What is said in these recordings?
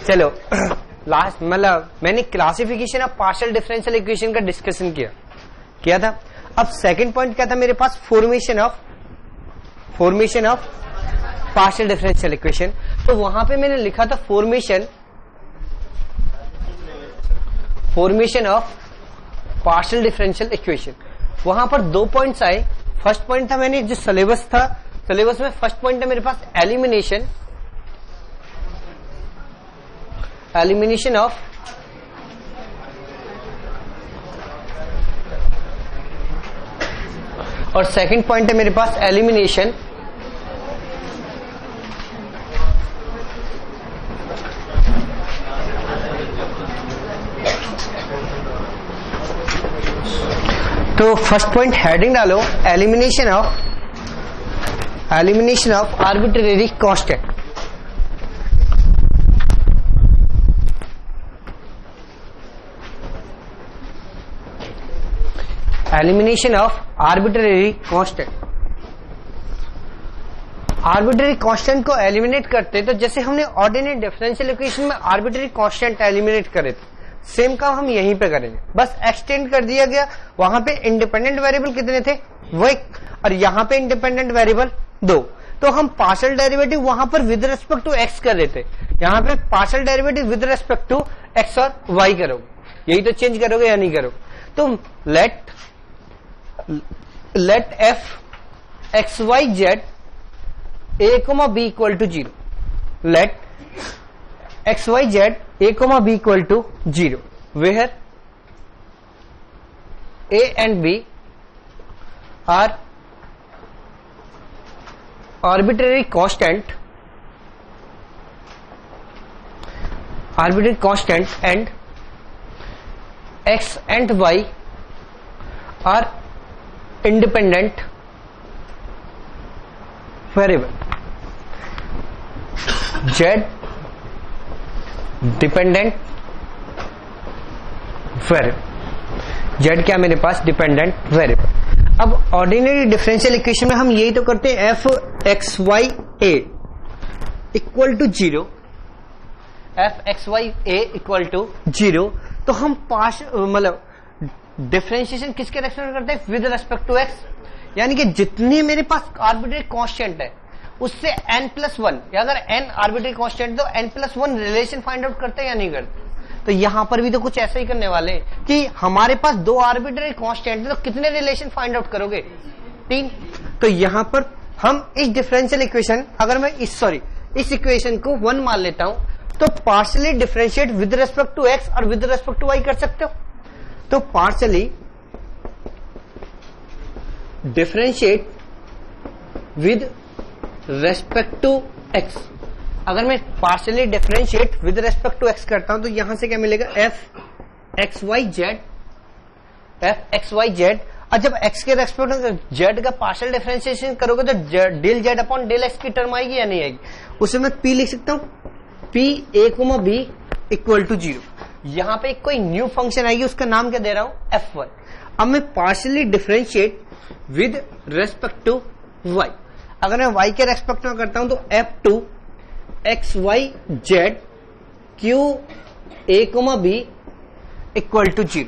चलो लास्ट मतलब मैंने classification of partial differential equation का डिस्कशन किया था। अब सेकंड पॉइंट क्या था मेरे पास, formation of partial differential equation. तो वहां पे मैंने लिखा था formation of partial differential equation. वहां पर 2 पॉइंट्स आए। फर्स्ट पॉइंट था मैंने जो सिलेबस में फर्स्ट पॉइंट है मेरे पास एलिमिनेशन ऑफ और सेकंड पॉइंट है मेरे पास एलिमिनेशन तो फर्स्ट पॉइंट हेडिंग डालो elimination of arbitrary constant. Elimination of arbitrary constant. Arbitrary constant को एलिमिनेट करते तो जैसे हमने ऑर्डिनरी डिफरेंशियल इक्वेशन में आर्बिट्रेरी कांस्टेंट एलिमिनेट करे थे, सेम काम हम यहीं पे करेंगे, बस एक्सटेंड कर दिया गया। वहां पे इंडिपेंडेंट वेरिएबल कितने थे, वो एक, और यहां पे इंडिपेंडेंट वेरिएबल 2। तो हम पार्शियल डेरिवेटिव वहां पर विद रेस्पेक्ट टू एक्स कर रहे थे, यहां पे partial derivative with respect to x और वाई करोगे, यही तो चेंज करोगे या नहीं करोगे। तो let f x Y z a comma B equal to 0। Let x Y z a comma b equal to 0 where a and b are arbitrary constant and x and y are independent variable। z dependent variable, z क्या मेरे पास dependent variable. अब ordinary differential equation में हम यही तो करते हैं, f x y a equal to 0, f x y a equal to 0। तो हम मतलब डिफरेंशिएशन किसके रेस्पेक्ट में करते हैं, विद रेस्पेक्ट टू एक्स, यानी कि जितनी मेरे पास आर्बिट्रेरी कांस्टेंट है उससे n+1, या अगर n आर्बिट्रेरी कांस्टेंट तो n+1 रिलेशन फाइंड आउट करते हैं या नहीं करते। तो यहां पर भी तो कुछ ऐसा ही करने वाले हैं कि हमारे पास 2 आर्बिट्रेरी कांस्टेंट है तो कितने रिलेशन फाइंड आउट करोगे, 3। तो यहां पर हम इस डिफरेंशियल इक्वेशन, अगर मैं इस इक्वेशन को 1 मान लेता हूं तो partially differentiate with respect to x और विद रेस्पेक्ट टू वाई कर सकते हो। तो partially differentiate with respect to x, अगर मैं partially differentiate with respect to x करता हूं तो यहां से क्या मिलेगा, एफ एक्स वाई जेड। और जब एक्स के रेस्पेक्ट में जेड का पार्शियल डिफरेंशिएशन करोगे तो del z upon del x की टर्म आएगी या नहीं आएगी, उसे मैं पी लिख सकता हूं, p a comma B equal to 0। यहां पे कोई न्यू फंक्शन आएगी, उसका नाम क्या दे रहा हूं, f1। अब मैं partially differentiate with respect to y, अगर मैं y के रेस्पेक्ट में करता हूं तो f2 X Y Z Q A comma B equal to 0।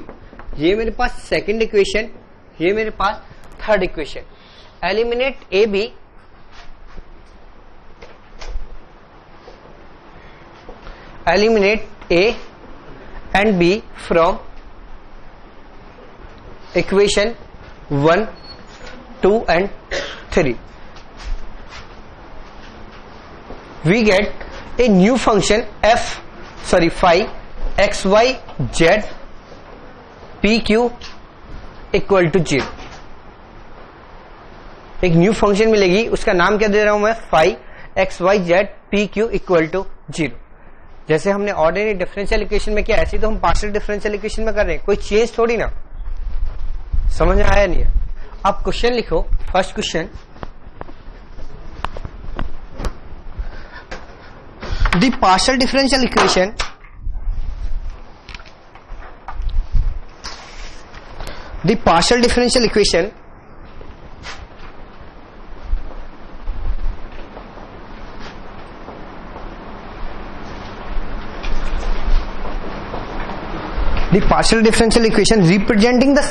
ये मेरे पास सेकंड इक्वेशन, ये मेरे पास third equation. Eliminate A B, eliminate A and B from equation 1, 2 and 3। we get a new function phi x y z p q equal to 0। एक new function मिलेगी, उसका नाम क्या दे रहा हूं मैं, phi x Y z p q equal to 0। जैसे हमने ऑर्डिनरी डिफरेंशियल इक्वेशन में किया, ऐसे तो हम पार्शियल डिफरेंशियल इक्वेशन में कर रहे हैं, कोई चेंज थोड़ी ना। समझ में आया नहीं है? अब क्वेश्चन लिखो, first question, the partial differential equation the partial differential equation representing the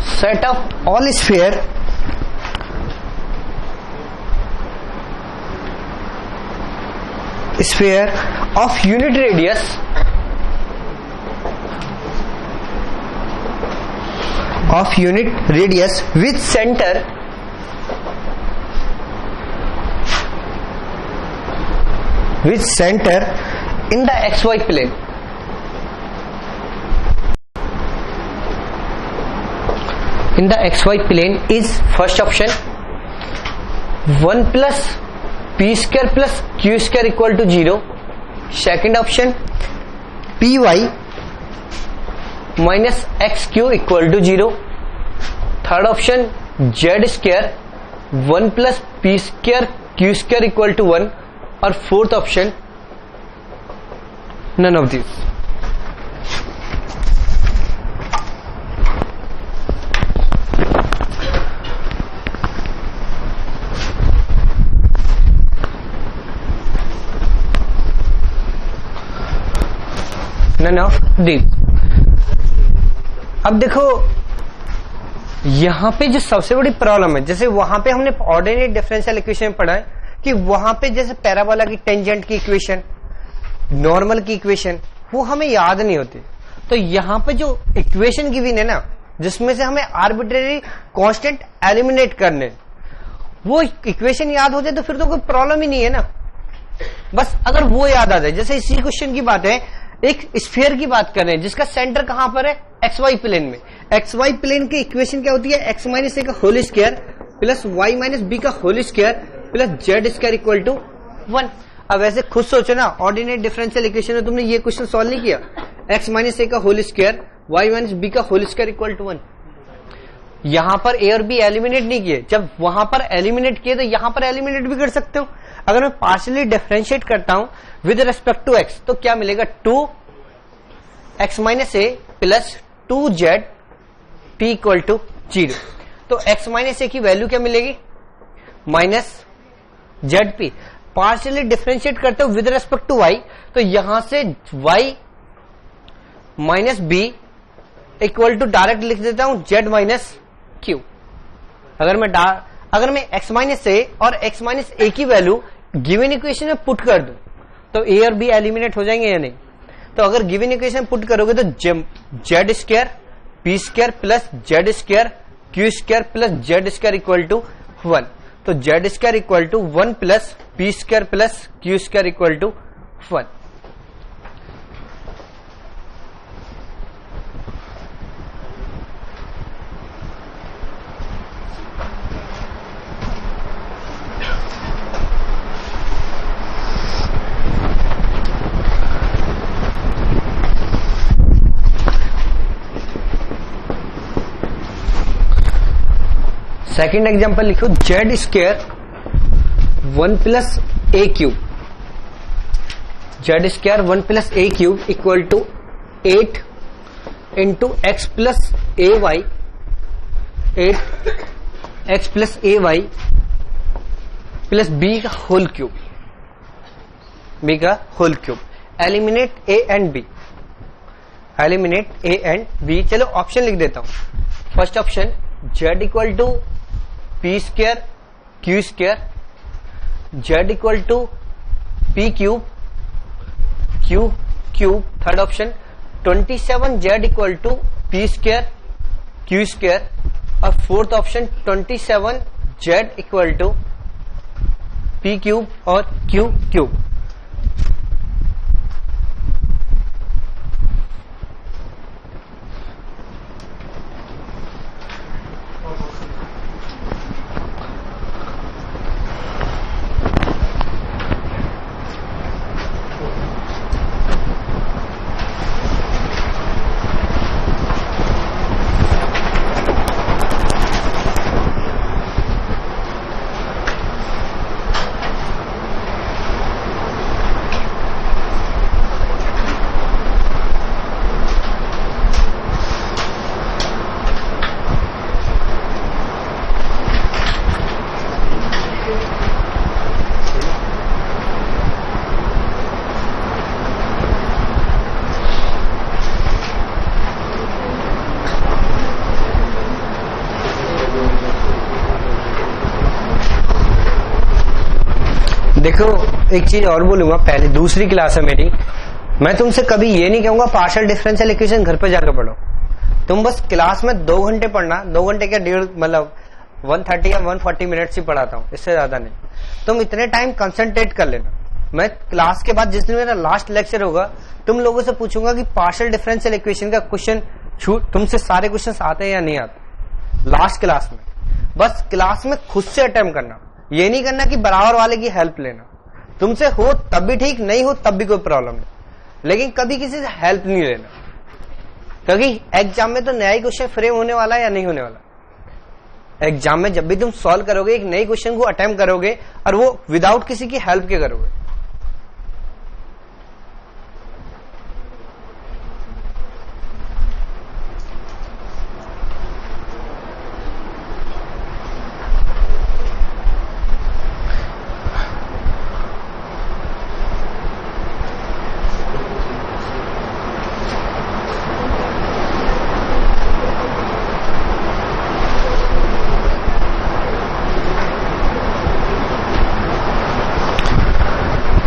set of all sphere of unit radius with center in the xy plane. In the xy plane is first option 1 plus p square plus q square equal to 0. Second option py minus xq equal to 0. Third option z square 1 plus p square q square equal to 1. और fourth option none of these. None of these. अब देखो यहां पे जो सबसे बड़ी problem है, जैसे वहां पे हमने ऑर्डिनरी डिफरेंशियल इक्वेशन में पढ़ा है कि वहां पे जैसे पैराबोला की टेंजेंट की इक्वेशन, नॉर्मल की इक्वेशन, वो हमें याद नहीं होती. तो यहां पे जो इक्वेशन गिवन है ना, जिसमें से हमें आर्बिट्रेरी कांस्टेंट एलिमिनेट करने, वो इक्वेशन याद हो जाए तो फिर तो कोई प्रॉब्लम ही नहीं है ना. बस अगर वो याद आ जाए, जैसे इसी क्वेश्चन की बात है, एक स्फीयर की बात कर रहे हैं जिसका सेंटर कहां पर है, एक्स वाई प्लेन में. एक्स वाई प्लेन की इक्वेशन क्या होती है, एक्स माइनस ए का whole square plus Y minus B का whole square plus Z square equal to 1. अब ऐसे खुद सोचो ना, ऑर्डिनरी डिफरेंशियल इक्वेशन में तुमने ये क्वेश्चन सॉल्व नहीं किया, एक्स माइनस ए का whole square y minus B का होल स्क्वायर इक्वल टू 1. यहां पर ए और बी एलिमिनेट नहीं किए, जब वहां पर एलिमिनेट किए तो यहां पर एलिमिनेट भी कर सकते हो. अगर मैं पार्शियली डिफरेंशिएट करता हूं विद रेस्पेक्ट टू एक्स तो क्या मिलेगा, 2 x minus a plus 2 z t equal to 0. तो एक्स माइनस ए की वैल्यू क्या मिलेगी, minus z p. Partially differentiate करते हो विद रेस्पेक्ट टू वाई, तो यहां से y minus b equal to direct लिख देता हूं जेड माइनस क्यू. अगर मैं एक्स माइनस ए और एक्स माइनस ए की वैल्यू गिवन इक्वेशन में पुट कर दूं तो ए और बी एलिमिनेट हो जाएंगे या नहीं. तो अगर गिवन इक्वेशन पुट करोगे तो Z square P square plus Z square Q square plus Z square equal to 1. तो Z square equal to 1 plus P square plus Q square equal to 1. Second example लिखो, Z square 1 plus A cube, Z square 1 plus A cube equal to 8 into X plus A Y, 8 X plus A Y plus B का whole cube, B का whole cube. Eliminate A and B, eliminate A and B. चलो option लिख देता हूं. First option Z equal to P square Q square, Z equal to P cube Q cube. Third option 27 Z equal to P square Q square. और fourth option 27 Z equal to P cube और Q cube. देखो एक चीज और बोलूंगा, पहले दूसरी class है मेरी, मैं तुमसे कभी ये नहीं कहूंगा पार्शियल डिफरेंशियल इक्वेशन घर पे जाकर पढ़ो। तुम बस क्लास में 2 घंटे पढ़ना, 2 घंटे क्या 1.5 मतलब 130 या 140 मिनट्स ही पढ़ाता हूँ, इससे ज्यादा नहीं। तुम इतने टाइम कंसंट्रेट कर लेना। मैं क्लास के बाद जिस दिन मेरा लास्ट लेक्चर होगा, तुम लोगों से पूछूंगा कि पार्शियल डिफरेंशियल इक्वेशन का क्वेश्चन तुमसे सारे क्वेश्चन आते हैं या नहीं आते लास्ट क्लास में। बस क्लास में खुद से अटेम्प्ट करना, ये नहीं करना कि बराबर वाले की हेल्प लेना। तुमसे हो तब भी ठीक, नहीं हो तब भी कोई प्रॉब्लम नहीं, लेकिन कभी किसी से हेल्प नहीं लेना, क्योंकि एग्जाम में तो नया ही क्वेश्चन फ्रेम होने वाला है या नहीं होने वाला। एग्जाम में जब भी तुम सॉल्व करोगे, एक नई क्वेश्चन को अटेम्प्ट करोगे और वो विदाउट किसी की हेल्प के करोगे।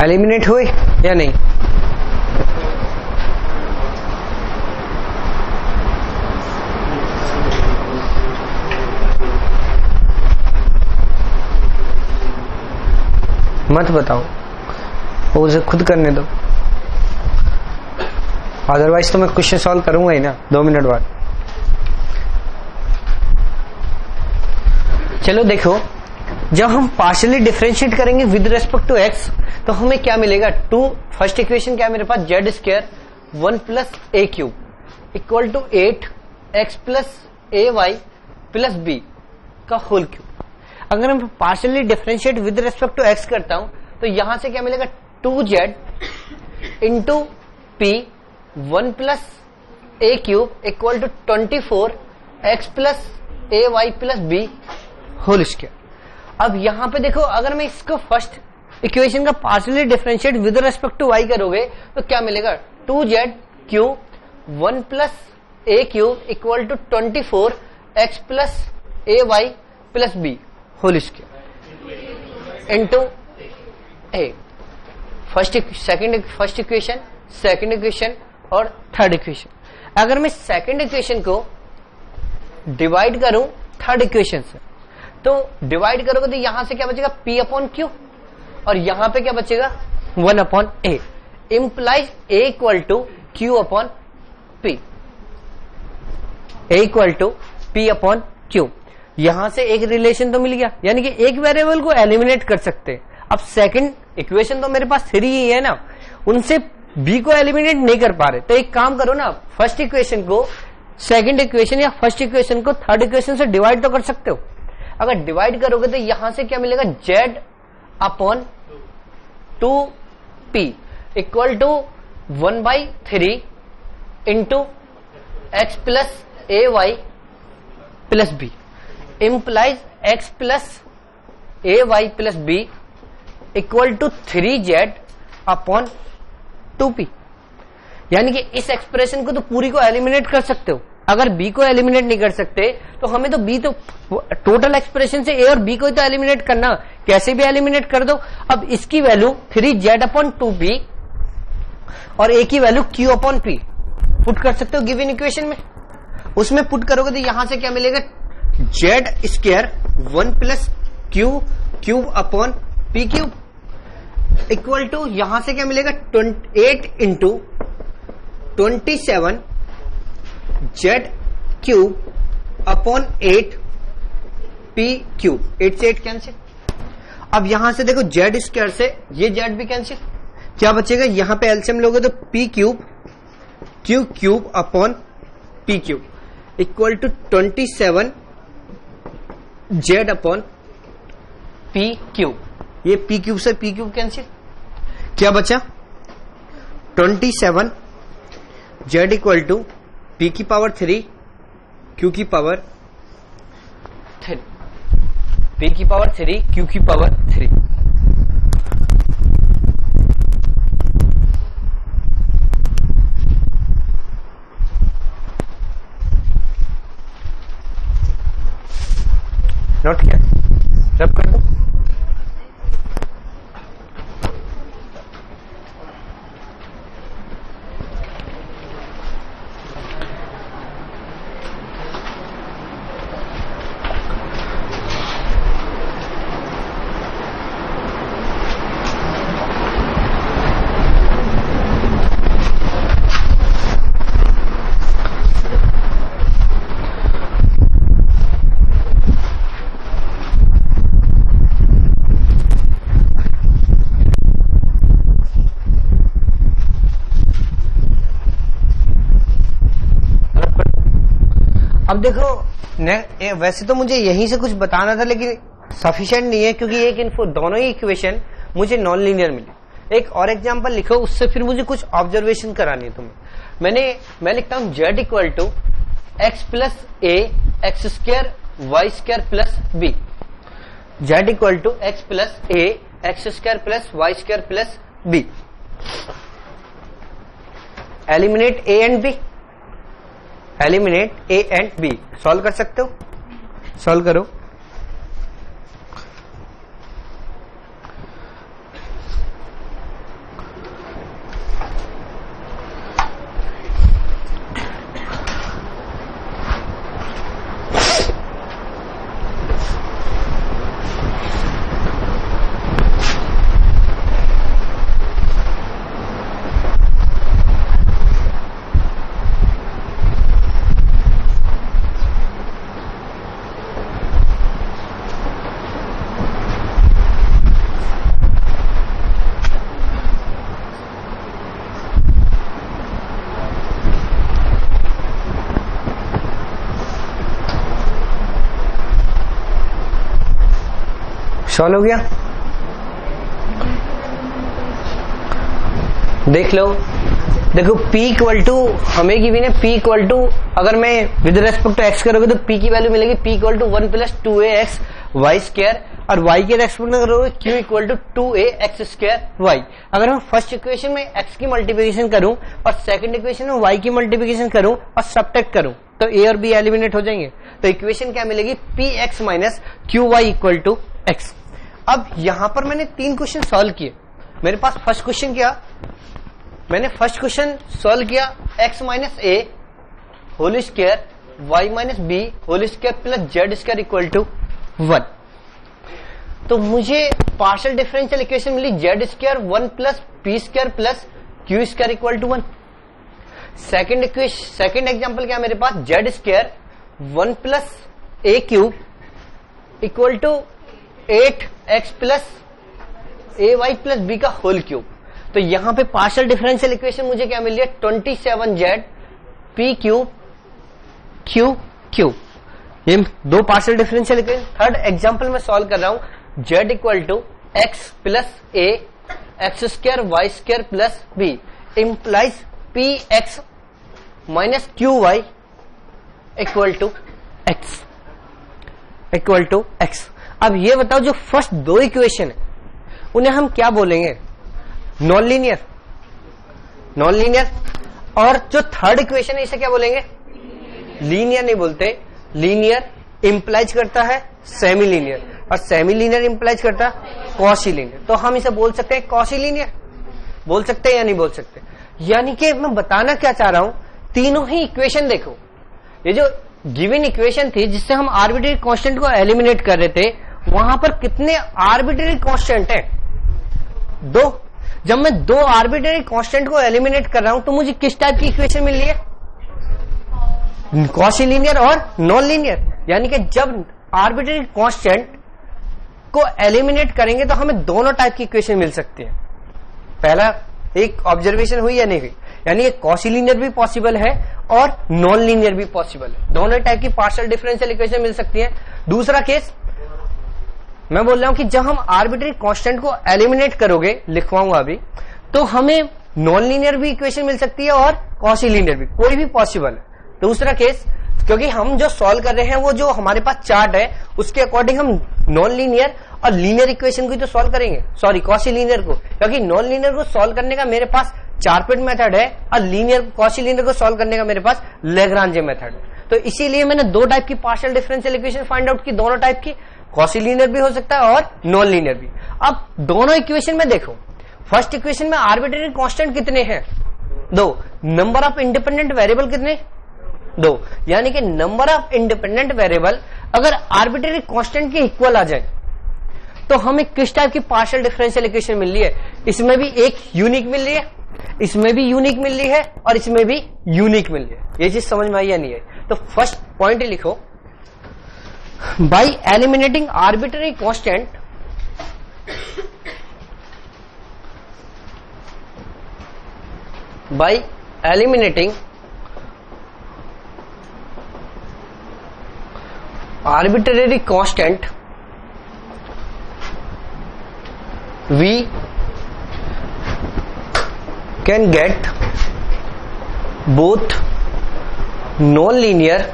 एलिमिनेट हुए या नहीं? मत बताओ, वो उसे खुद करने दो, अदरवाइज तो मैं क्वेश्चन सॉल्व करूंगा ही ना 2 मिनट बाद। चलो देखो, जब हम पार्शियली डिफरेंशिएट करेंगे विद रेस्पेक्ट टू एक्स तो हमें क्या मिलेगा? फर्स्ट इक्वेशन क्या है मेरे पास? Z square 1 plus A cube equal to 8x plus A Y plus B का होल क्यूब। अगर मैं partially differentiate with respect to x करता हूं तो यहां से क्या मिलेगा? 2z into p 1 plus A cube equal to 24x plus A Y plus b whole square. अब यहां पे देखो, अगर मैं इसको फर्स्ट इक्वेशन का partially differentiate with respect to y करोगे तो क्या मिलेगा? 2z cube 1 plus A cube equal to 24x plus A Y plus b whole square into a. First equation, second equation और थर्ड इक्वेशन। अगर मैं second equation को divide करूं third equation से तो डिवाइड करोगे तो यहां से क्या बचेगा? P अपॉन Q, और यहां पे क्या बचेगा? 1 upon a, implies a equal to Q upon P, a equal to P upon Q। यहां से एक रिलेशन तो मिल गया, यानी कि एक वेरिएबल को एलिमिनेट कर सकते हैं। अब सेकंड इक्वेशन तो मेरे पास 3 ही है ना, उनसे B को एलिमिनेट नहीं कर पा रहे, तो एक काम करो ना, फर्स्ट इक्वेशन को सेकंड इक्वेशन या फर्स्ट इक्वेशन को थर्ड इक्वेशन से डिवाइड तो कर सकते हो। अगर डिवाइड करोगे तो यहां से क्या मिलेगा? z upon 2p equal to 1/3 into x plus A Y plus b, implies x plus A Y plus b equal to 3z upon 2p। यानी कि इस एक्सप्रेशन को तो पूरी को एलिमिनेट कर सकते हो। अगर b को एलिमिनेट नहीं कर सकते तो हमें तो b तो टोटल एक्सप्रेशन से a और b को ही तो एलिमिनेट करना, कैसे भी एलिमिनेट कर दो। अब इसकी वैल्यू 3z अपॉन 2p और a की value q upon p put कर सकते हो गिवन इक्वेशन में। उसमें पुट करोगे तो यहां से क्या मिलेगा? z square 1 plus q cube upon p cube equal to यहां से क्या मिलेगा? 8 into 27 z cube upon 8 p cube, 8 से 8 कैंसिल। अब यहां से देखो z स्क्वायर से ये z भी कैंसिल, क्या बचेगा? यहां पे एलसीएम लोगे तो p cube q cube upon p cube equal to 27 z upon p cube. ये p क्यूब से p क्यूब कैंसिल, क्या बचा? 27 z इक्वल टू p की पावर 3 q की पावर 3, p की पावर 3 q की पावर 3। नोट किया? रब कर दो। अब देखो वैसे तो मुझे यहीं से कुछ बताना था, लेकिन सफिशिएंट नहीं है, क्योंकि एक इन्फो दोनों ही इक्वेशन मुझे नॉन लीनियर मिली। एक और एग्जांपल लिखो, उससे फिर मुझे कुछ ऑब्जर्वेशन करानी है तुम्हें। मैं लिखता हूं z equal to x plus a x square y square plus b. z equal to x plus a x square plus y square plus b. Eliminate A and B, eliminate A and b. Solve कर सकते हो? Solve करो। Solve हो गया? देख लो, देखो P equal to हमें की भी ने P इक्वल टू, अगर मैं विद रेस्पेक्ट टू एक्स करोगे तो P की वैल्यू मिलेगी P equal to 1 plus 2a x y square, और y के रेस्पेक्ट में करोगे Q equal to 2a x square y. अगर मैं फर्स्ट इक्वेशन में x की मल्टीप्लिकेशन करूं और सेकंड इक्वेशन में y की मल्टीप्लिकेशन करूं और सब्ट्रैक्ट करूं तो a और b एलिमिनेट हो जाएंगे। तो इक्वेशन क्या मिलेगी? px minus qy equal to x। अब यहां पर मैंने 3 क्वेश्चन सॉल्व किए। मेरे पास फर्स्ट क्वेश्चन क्या, मैंने फर्स्ट क्वेश्चन सॉल्व किया x minus a whole square y minus b whole square plus Z square equal to 1। तो मुझे पार्शियल डिफरेंशियल इक्वेशन मिली z square 1 plus P square plus Q square equal to 1। Second example क्या मेरे पास, z square 1 plus A cube equal to 8x plus A Y plus B का whole cube. तो यहां पे पार्शियल डिफरेंशियल इक्वेशन मुझे क्या मिल रही है? 27z P cube Q cube. ये 2 partial differential equation. Third example में सॉल्व कर रहा हूं, z equal to x plus a x square y square plus b implies p x minus q y equal to x equal to x. अब ये बताओ, जो first 2 equation है उन्हें हम क्या बोलेंगे? Non linear, non linear. और जो थर्ड इक्वेशन है इसे क्या बोलेंगे? लीनियर नहीं बोलते, लीनियर इंप्लाइज करता है सेमी लीनियर, और सेमी लीनियर इंप्लाइज करता है कॉशी लीनियर। तो हम इसे बोल सकते हैं कॉशी लीनियर, बोल सकते हैं या नहीं बोल सकते? यानी कि मैं बताना क्या चाह रहा हूं, तीनों ही इक्वेशन देखो, ये जो गिवन इक्वेशन थी जिससे हम आर्बिट्ररी कांस्टेंट को एलिमिनेट कर रहे थे, वहां पर कितने आर्बिट्ररी कांस्टेंट हैं? 2। जब मैं 2 आर्बिट्ररी कांस्टेंट को एलिमिनेट कर रहा हूं तो मुझे किस टाइप की इक्वेशन मिल रही है? कॉशी लीनियर और नॉन लीनियर। यानी कि जब आर्बिट्ररी कांस्टेंट को एलिमिनेट करेंगे तो हमें दोनों टाइप की इक्वेशन मिल सकती है। पहला एक ऑब्जर्वेशन हुई या नहीं हुई? यानी कॉशी लीनियर भी पॉसिबल है और नॉन लीनियर भी पॉसिबल है, दोनों टाइप की पार्शियल डिफरेंशियल इक्वेशन मिल सकती है। दूसरा केस मैं बोल रहा हूं कि जब हम आर्बिट्ररी कांस्टेंट को एलिमिनेट करोगे, लिखवाऊंगा अभी, तो हमें नॉन लीनियर भी इक्वेशन मिल सकती है और कॉशी लीनियर भी, कोई भी पॉसिबल है। दूसरा केस, क्योंकि हम जो सॉल्व कर रहे हैं वो जो हमारे पास चार्ट है उसके अकॉर्डिंग हम नॉन लीनियर और लीनियर इक्वेशन को तो सॉल्व करेंगे, सॉरी कॉशी लीनियर को, क्योंकि नॉन लीनियर को सॉल्व करने का मेरे पास चारपेट मेथड है और लीनियर कॉशी लीनियर को सॉल्व करने का मेरे पास लैग्रांजे मेथड है। तो इसीलिए मैंने 2 टाइप की partial differential equation find out की, दोनों टाइप की, कॉशी लीनियर भी हो सकता है और नॉन लीनियर भी। अब दोनों इक्वेशन में देखो, फर्स्ट इक्वेशन में आर्बिट्ररी कांस्टेंट कितने हैं? 2। नंबर ऑफ इंडिपेंडेंट वेरिएबल कितने? 2। यानी कि नंबर ऑफ इंडिपेंडेंट वेरिएबल अगर आर्बिट्ररी कांस्टेंट के इक्वल आ जाए तो हमें किस टाइप की पार्शियल डिफरेंशियल इक्वेशन मिल रही है? इसमें भी एक यूनिक मिल रही है, इसमें भी यूनिक मिल रही है और इसमें भी यूनिक मिल रही है। ये चीज समझ में आई या नहीं है? तो फर्स्ट पॉइंट लिखो, bye eliminating arbitrary constant by eliminating arbitrary constant, we can get both non-linear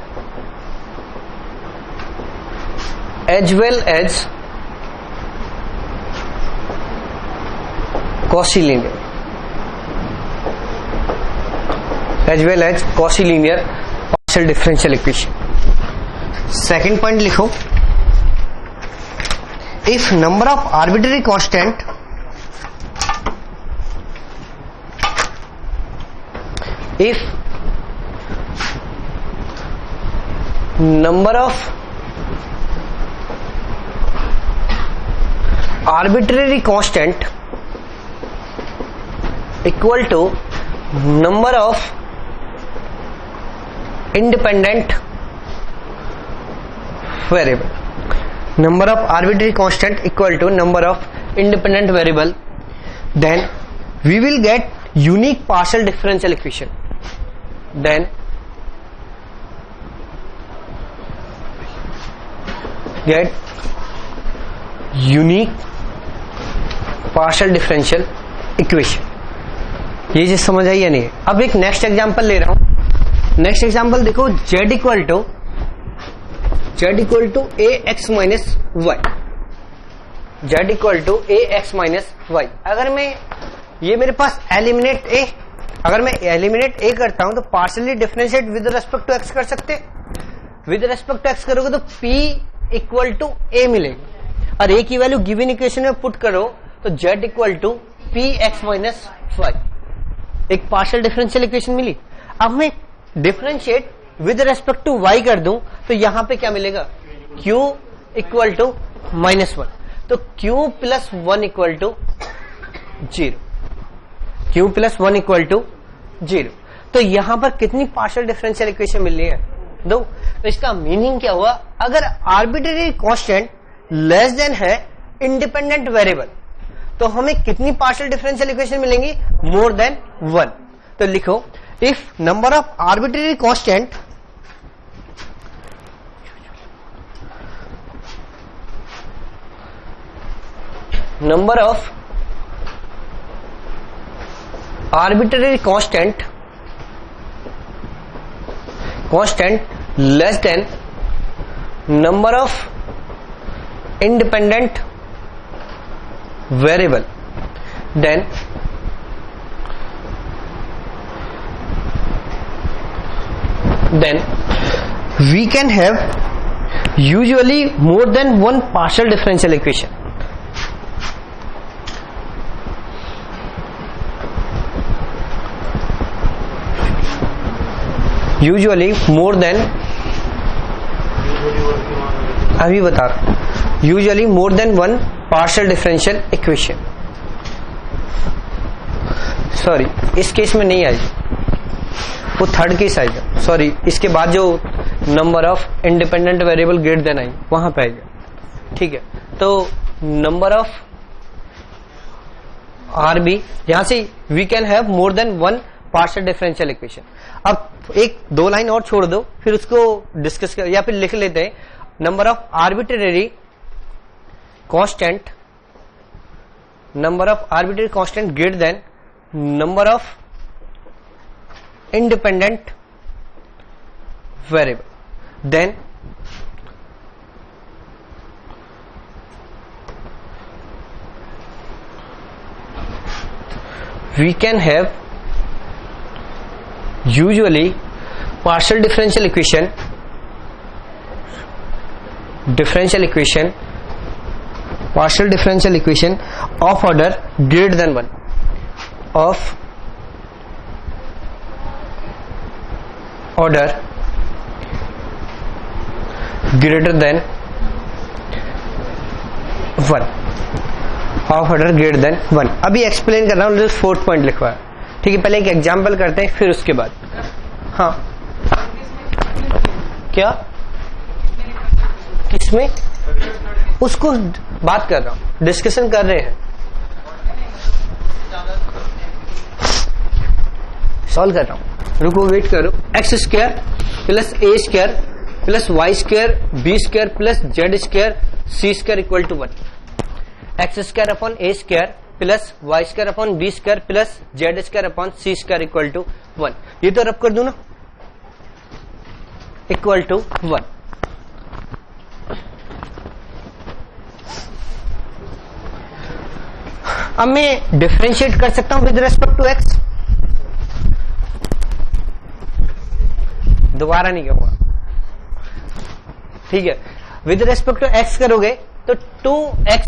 as well as Cauchy-linear, partial differential equation. Second point लिखो, if number of arbitrary constant equal to number of independent variable. Number of arbitrary constant equal to number of independent variable, then we will get unique partial differential equation. Then get unique partial differential equation. ये चीज समझ आई या नहीं? अब एक next example ले रहा हूं. नेक्स्ट एग्जांपल देखो, z equal to a x minus y. z equal to a x minus y. अगर मैं ये मेरे पास एलिमिनेट ए, अगर मैं एलिमिनेट ए करता हूं तो partially differentiate with respect to x कर सकते. विद रेस्पेक्ट टू एक्स करोगे तो p इक्वल टू ए मिलेगी, और ए की वैल्यू गिवन इक्वेशन में पुट करो तो z equal to p x minus y. एक पार्शियल डिफरेंशियल इक्वेशन मिली. अब मैं differentiate with respect to y कर दूं तो यहां पे क्या मिलेगा, q equal to minus one. तो q plus one equal to zero. q plus one equal to zero. तो यहां पर कितनी पार्शियल डिफरेंशियल इक्वेशन मिल रही है? दो. तो इसका मीनिंग क्या हुआ, अगर आर्बिट्रेरी कांस्टेंट लेस देन है इंडिपेंडेंट वेरिएबल तो हमें कितनी पार्शियल डिफरेंशियल इक्वेशन मिलेंगी? मोर देन वन. तो लिखो, if number of arbitrary constant number of arbitrary constant less than number of independent variable, then we can have usually more than one partial differential equation. Usually more than, अभी बता रहा हूं, usually more than one partial differential equation. Sorry, इस case में नहीं आएगी, वो third case आएगा. सॉरी, इसके बाद जो number of independent variable greater than i वहां पे आएगा. ठीक है, तो नंबर ऑफ आरबी, यहां से we can have more than one partial differential equation. अब एक दो लाइन और छोड़ दो, फिर उसको डिस्कस कर, या फिर लिख लेते हैं, number of arbitrary constant greater than number of independent variable, then we can have usually partial differential equation of order greater than 1, of order greater than 1, of order greater than 1. अभी explain कर रहा हूं, fourth point लिखवा है. ठीक है, पहले एक एग्जांपल करते हैं, फिर उसके बाद. हाँ, क्या किसमें? उसको बात कर रहा हूं, डिस्कशन कर रहे हैं, सॉल्व कर रहा हूं. रुको, वेट करो. X square plus a square plus y square b square plus Z square c square equal to 1, x square upon a square plus y square upon b square plus Z square upon c square equal to 1। ये तो रब कर दूं ना, equal to 1। अब मैं differentiate कर सकता हूं विद रेस्पेक्ट टू एक्स, दोबारा नहीं कहूंगा, ठीक है। विद रेस्पेक्ट टू एक्स करोगे तो 2x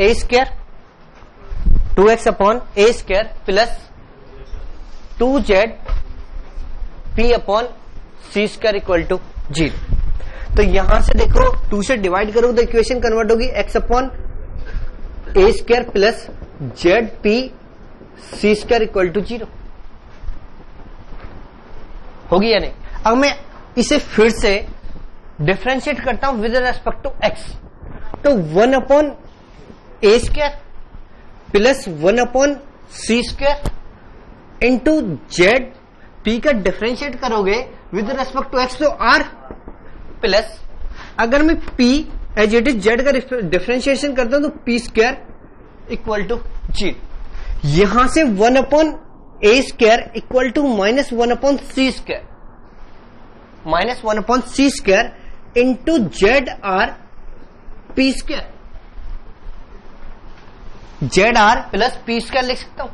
a square 2x upon a square plus 2z p upon c square equal to 0। तो यहां से देखो 2 से डिवाइड करोगे तो इक्वेशन कन्वर्ट होगी x upon a square plus z p c square equal to 0 होगी या नहीं। अब मैं इसे फिर से डिफरेंशिएट करता हूं विद रेस्पेक्ट टू एक्स, तो 1 upon a square plus 1 upon c square into z p का डिफरेंशिएट करोगे विद रेस्पेक्ट टू एक्स तो आर प्लस, अगर मैं p as it is z का डिफरेंशिएशन करता हूं तो पी स्क्वायर इक्वल टू 0। यहां से 1 upon a square equal to minus 1 upon c square, minus 1 upon c square into z r p square, z r plus P square लिख सकता हूं।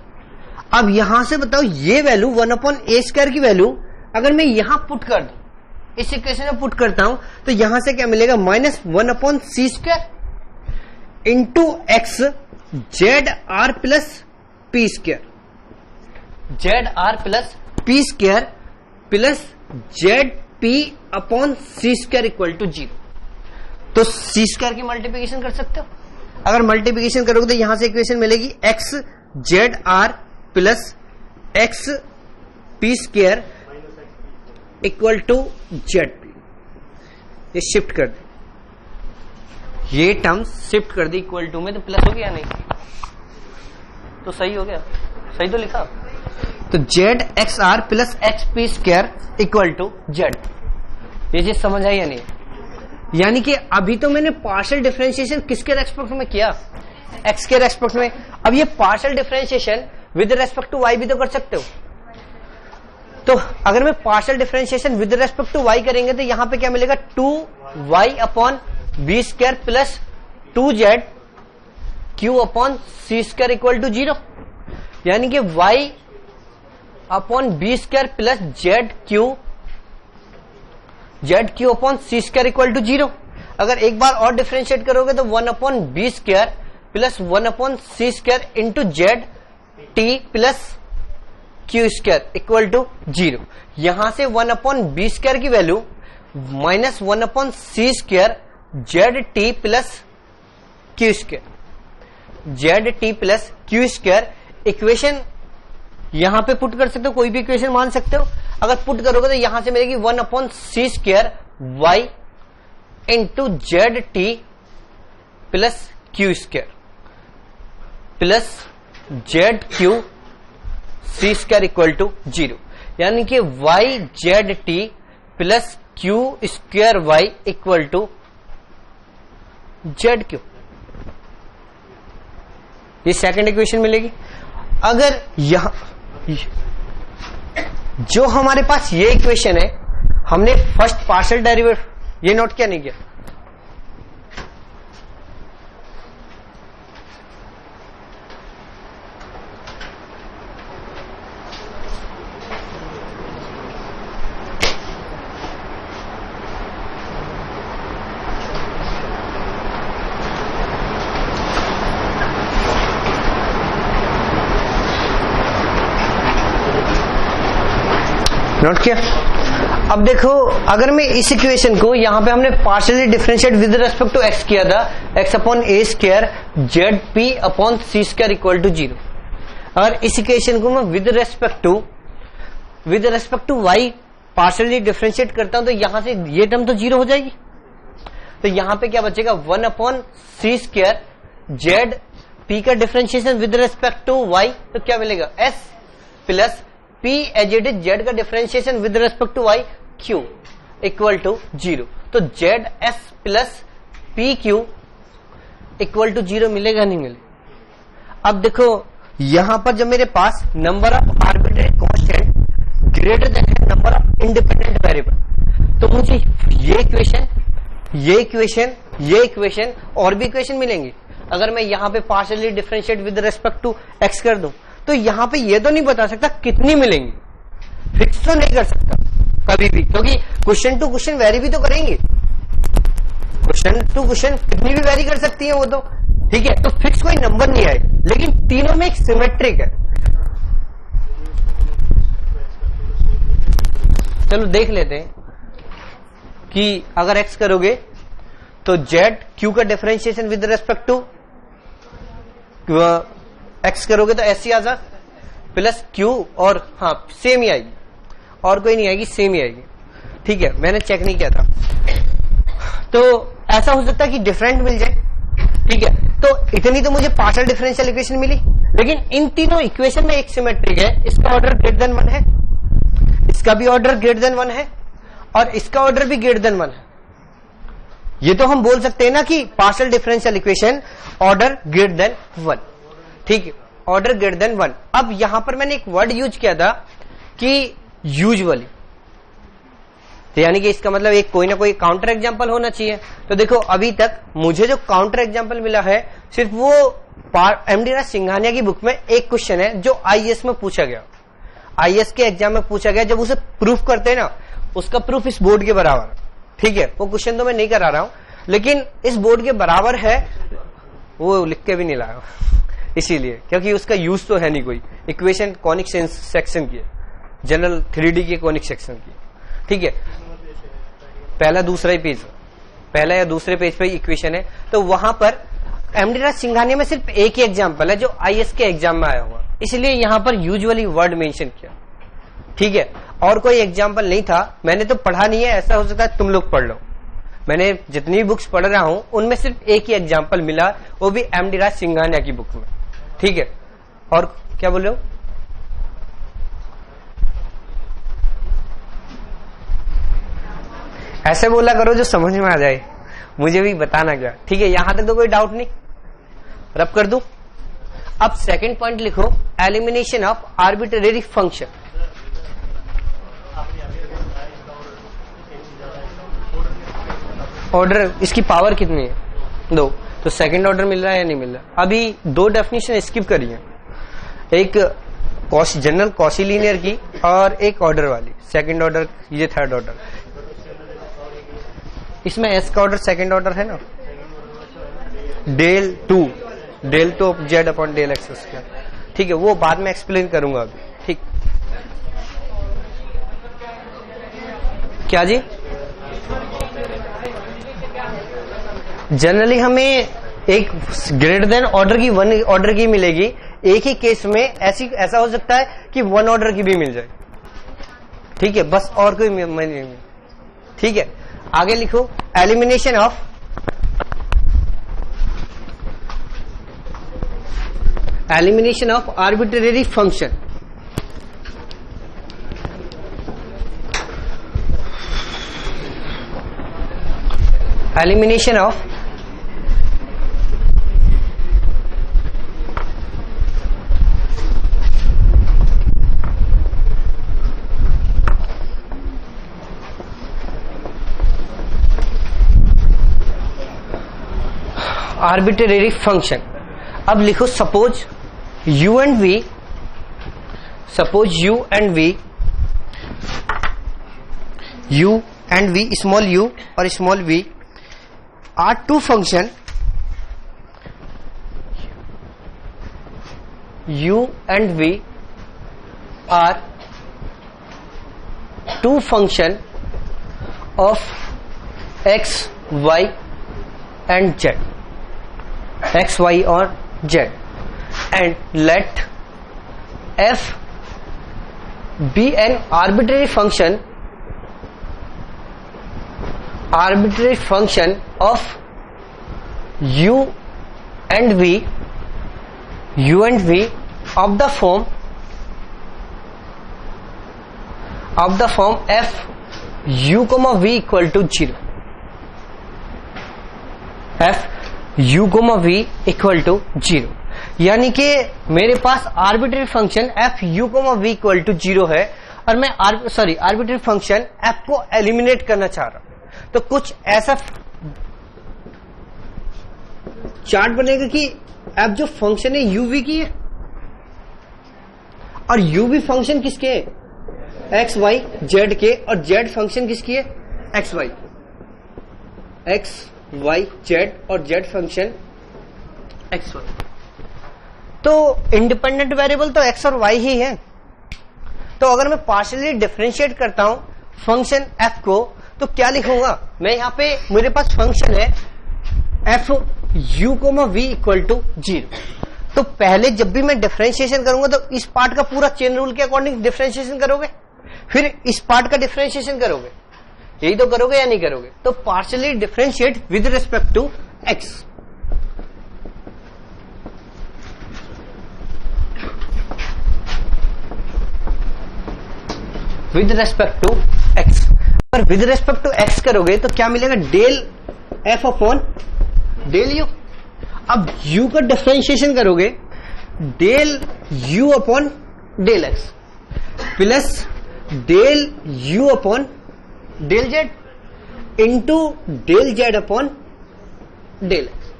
अब यहां से बताओ ये वैल्यू 1 अपॉन ए स्क्वायर की वैल्यू अगर मैं यहां पुट कर दूं, इस इक्वेशन में पुट करता हूं तो यहां से क्या मिलेगा, minus 1 upon c square into x z r plus P square, z r plus P square plus z p upon c square equal to 0। तो सी स्क्वायर की मल्टीप्लिकेशन कर सकते हो, अगर मल्टीप्लिकेशन करोगे तो यहां से इक्वेशन मिलेगी x z r plus x p square equal to z p. ये शिफ्ट कर दे, ये टर्म शिफ्ट कर दी इक्वल टू में, तो प्लस हो गया नहीं, तो सही हो गया, सही तो लिखा। तो z x r plus x p square equal to z, ये चीज समझ आई या नहीं। यानी कि अभी तो मैंने पार्शियल डिफरेंशिएशन किसके रेस्पेक्ट में किया, एक्स के रेस्पेक्ट में। अब ये partial differentiation with respect to y भी तो कर सकते हो। तो अगर मैं partial differentiation with respect to y करेंगे तो यहां पे क्या मिलेगा, 2y upon b square plus 2z q upon c square equal to 0। यानी कि y upon b square plus z q upon c square equal to 0। अगर एक बार और डिफरेंशिएट करोगे तो 1 upon b square plus 1 upon c square into z t plus Q square equal to 0। यहां से 1 अपॉन बी स्क्वायर की value minus 1 upon c square z t plus Q square, z t plus Q square equation यहां पे put कर सकते हो, कोई भी इक्वेशन मान सकते हो। अगर पुट करोगे तो यहां से मिलेगी 1 upon c square y into z t plus Q square plus z q c square equal to 0। यानी कि y z t plus Q square y equal to z q, ये सेकंड इक्वेशन मिलेगी। अगर यहां जो हमारे पास ये इक्वेशन है, हमने फर्स्ट पार्शियल डेरिवेटिव ये नोट किया नहीं किया, नोट किया। अब देखो अगर मैं इस इक्वेशन को यहां पे हमने partially differentiate with respect to x किया था, x upon a square z p upon c square equal to 0। अगर इस इक्वेशन को मैं with respect to y partially differentiate करता हूं तो यहां से ये टर्म तो 0 हो जाएगी। तो यहां पे क्या बचेगा, 1 upon c square z p का differentiation with respect to y, तो क्या मिलेगा, s plus p as it is z का differentiation with respect to y q. Equal to 0। तो z s plus p q equal to 0 मिलेगा नहीं मिलेगा। अब देखो यहां पर जब मेरे पास number of arbitrary constant greater than है नंबर ऑफ इंडिपेंडेंट वेरिएबल, तो मुझे ये इक्वेशन और भी इक्वेशन मिलेंगी। अगर मैं यहां पे partially differentiate with respect to x कर दूं तो यहां पे ये तो नहीं बता सकता कितनी मिलेंगी, फिक्स तो नहीं कर सकता कभी भी, क्योंकि क्वेश्चन टू क्वेश्चन वेरी भी तो करेंगे, क्वेश्चन टू क्वेश्चन कितनी भी वेरी कर सकती है वो तो, ठीक है। तो फिक्स कोई नंबर नहीं आएगा, लेकिन तीनों में एक सिमेट्रिक है। चलो देख लेते हैं कि अगर एक्स करोगे तो जेड क्यू का differentiation with respect to x करोगे तो ऐसी आ जा प्लस क्यू, और हाँ सेम ही आएगी, और कोई नहीं आएगी, सेम ही आएगी, ठीक है। मैंने चेक नहीं किया था, तो ऐसा हो सकता है कि डिफरेंट मिल जाए, ठीक है। तो इतनी तो मुझे पार्शियल डिफरेंशियल इक्वेशन मिली, लेकिन इन तीनों इक्वेशन में एक सिमेट्रिक है, इसका ऑर्डर ग्रेटर देन 1 है, इसका भी ऑर्डर ग्रेटर देन 1 है, और इसका ऑर्डर भी ग्रेटर देन 1 है। ये तो हम बोल सकते हैं ना कि partial differential equation order greater than 1, ठीक है, ऑर्डर ग्रेटर देन 1। अब यहां पर मैंने एक वर्ड यूज किया था कि यूजुअली, तो यानी कि इसका मतलब एक कोई ना कोई काउंटर एग्जांपल होना चाहिए। तो देखो अभी तक मुझे जो काउंटर एग्जांपल मिला है सिर्फ वो एमडी राज सिंघानिया की बुक में एक क्वेश्चन है जो आईएएस में पूछा गया, आईएएस के एग्जाम में पूछा गया, जब उसे प्रूफ करते हैं ना उसका प्रूफ इस बोर्ड के बराबर, ठीक है। वो क्वेश्चन तो मैं नहीं करा रहा हूं, लेकिन इस बोर्ड के बराबर है, वो लिख के भी नहीं लाया इसीलिए, क्योंकि उसका यूज तो है नहीं कोई, इक्वेशन कॉनिक सेक्शन की है, जनरल 3D के कॉनिक सेक्शन की, ठीक है। पहला दूसरा ही पेज, पहला या दूसरे पेज पे इक्वेशन है, तो वहां पर एमडी राज सिंघानिया में सिर्फ एक ही एग्जाम्पल है जो आईएएस के एग्जाम में आया हुआ, इसलिए यहां पर यूजुअली वर्ड मेंशन किया, ठीक है। और कोई एग्जाम्पल नहीं था, मैंने तो पढ़ा नहीं है, ऐसा हो सकता है तुम लोग पढ़ लो। मैंने जितनी भी बुक्स पढ़ रहा हूं उनमें सिर्फ एक ही एग्जाम्पल मिला, वो भी एमडी राज सिंघानिया की बुक में, ठीक है। और क्या बोल रहे हो? ऐसे बोला करो जो समझ में आ जाए, मुझे भी बताना क्या, ठीक है। यहां तक तो कोई डाउट नहीं, रब कर दूं। अब सेकंड पॉइंट लिखो, elimination of arbitrary function. Order इसकी पावर कितनी है? 2, तो सेकंड ऑर्डर मिल रहा है या नहीं मिल रहा? अभी 2 डेफिनेशन स्किप करी है, एक जनरल कॉशी लीनियर की और एक ऑर्डर वाली, सेकंड ऑर्डर, ये थर्ड ऑर्डर। इसमें एस का ऑर्डर सेकंड ऑर्डर है ना, del two z upon del x square, ठीक है। वो बाद में एक्सप्लेन करूंगा अभी, ठीक। क्या जी? जनरली हमें एक ग्रेटर देन ऑर्डर की 1 ऑर्डर की मिलेगी, एक ही केस में ऐसा हो सकता है कि 1 ऑर्डर की भी मिल जाए, ठीक है, बस और कोई नहीं, ठीक है। आगे लिखो, elimination of arbitrary function. Elimination of arbitrary function. अब लिखो, suppose u and v, small u और small v are 2 function, u and v are 2 function of x, y and z, x, y और z, and let f be an arbitrary function of u and v of the form f u comma v equal to 0, f u comma v equal to 0, यानी कि मेरे पास arbitrary function f u comma v equal to 0 है और मैं arbitrary function f को eliminate करना चाह रहा हूं। तो कुछ ऐसा चार्ट बनेगा कि एफ जो फंक्शन है u v की है और u v फंक्शन किसके है, एक्स वाई जेड के, और जेड फंक्शन किसकी है, x y, x Y z और जेड फंक्शन एक्स वाई। तो इंडिपेंडेंट वेरिएबल तो एक्स और वाई ही है। तो अगर मैं पार्शियली डिफरेंशिएट करता हूं फंक्शन एफ को तो क्या लिखूंगा मैं, यहां पे मेरे पास फंक्शन है f u comma v equal to 0। तो पहले जब भी मैं डिफरेंशिएशन करूंगा तो इस पार्ट का पूरा चेन रूल के अकॉर्डिंग डिफरेंशिएशन करोगे, फिर इस पार्ट का डिफरेंशिएशन करोगे, यही तो करोगे या नहीं करोगे। तो partially differentiate with respect to x, with respect to x. अगर विद रेस्पेक्ट टू एक्स करोगे तो क्या मिलेगा, del f upon del u. अब यू का डिफरेंशिएशन करोगे del u upon del x plus del u upon del z into del z upon del x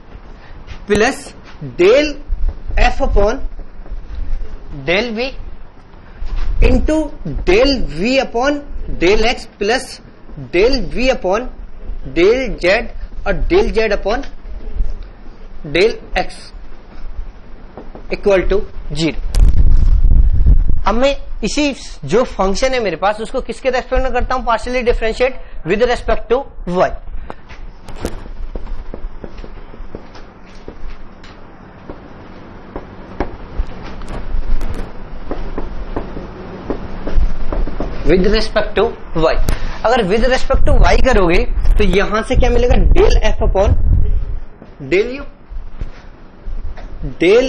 plus del f upon del v into del v upon del x plus del v upon del z और del z upon del x equal to 0। अब मैं इसी जो function है मेरे पास उसको किसके respect में करता हूं, partially differentiate with respect to y. With respect to y. अगर विद रेस्पेक्ट टू वाई करोगे तो यहां से क्या मिलेगा, del f upon del u, del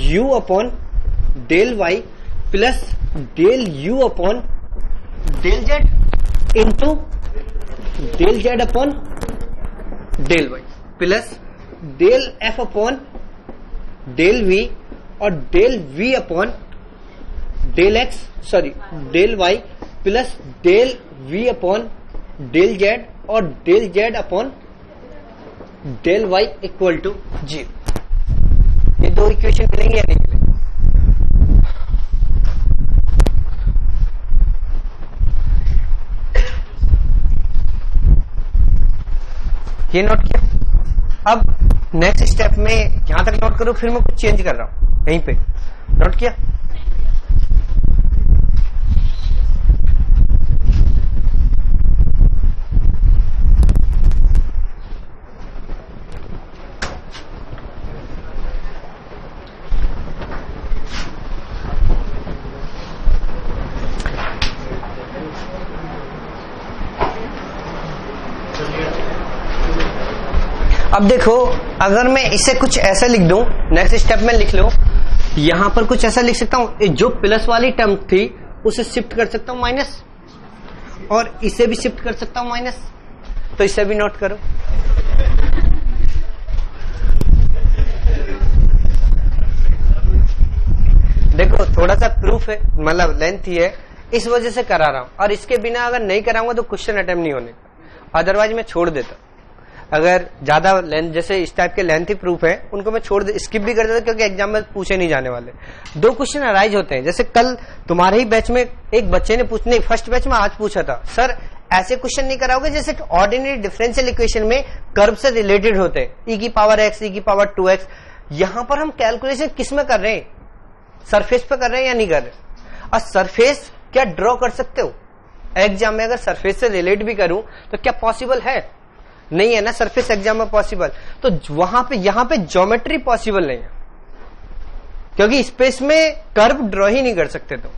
u upon del y plus del u upon del z into del z upon del y plus del f upon del v और del v upon del x del y plus del v upon del z और del z upon del y equal to 0। ये दो equation मिलेंगे या नहीं मिलेंगे? ये note किया। अब नेक्स्ट स्टेप में यहां तक नोट करो, फिर मैं कुछ चेंज कर रहा हूं यहीं पे, नोट किया। अब देखो, अगर मैं इसे कुछ ऐसा लिख दूं, नेक्स्ट स्टेप में लिख लो, यहां पर कुछ ऐसा लिख सकता हूं, जो प्लस वाली टर्म थी उसे शिफ्ट कर सकता हूं माइनस, और इसे भी शिफ्ट कर सकता हूं माइनस। तो इसे भी नोट करो। देखो थोड़ा सा प्रूफ है, मतलब लेंथ ही है, इस वजह से करा रहा हूं, और इसके बिना अगर नहीं कराऊंगा तो क्वेश्चन अटेम्प्ट नहीं होने, अदरवाइज मैं छोड़ देता। अगर ज्यादा लेंथ, जैसे इस टाइप के लेंथी प्रूफ है, उनको मैं छोड़ स्किप भी कर देता, क्योंकि एग्जाम में पूछे नहीं जाने वाले। दो क्वेश्चन अराइज होते हैं, जैसे कल तुम्हारे ही बैच में एक बच्चे ने पूछने, फर्स्ट बैच में आज पूछा था, सर ऐसे क्वेश्चन नहीं कराओगे जैसे ऑर्डिनरी डिफरेंशियल इक्वेशन में कर्व से रिलेटेड होते हैं, ई की पावर एक्स, ई की पावर 2x। यहां पर हम कैलकुलेशन किस में कर रहे हैं, सरफेस पे कर रहे हैं या नहीं कर रहे। और सरफेस क्या ड्रॉ कर सकते हो एग्जाम में? अगर सरफेस से रिलेट भी करूं तो क्या पॉसिबल है? नहीं है ना सरफेस एग्जाम में पॉसिबल। तो वहां पे, यहां पे ज्योमेट्री पॉसिबल नहीं है, क्योंकि स्पेस में कर्व ड्रॉ ही नहीं कर सकते। तो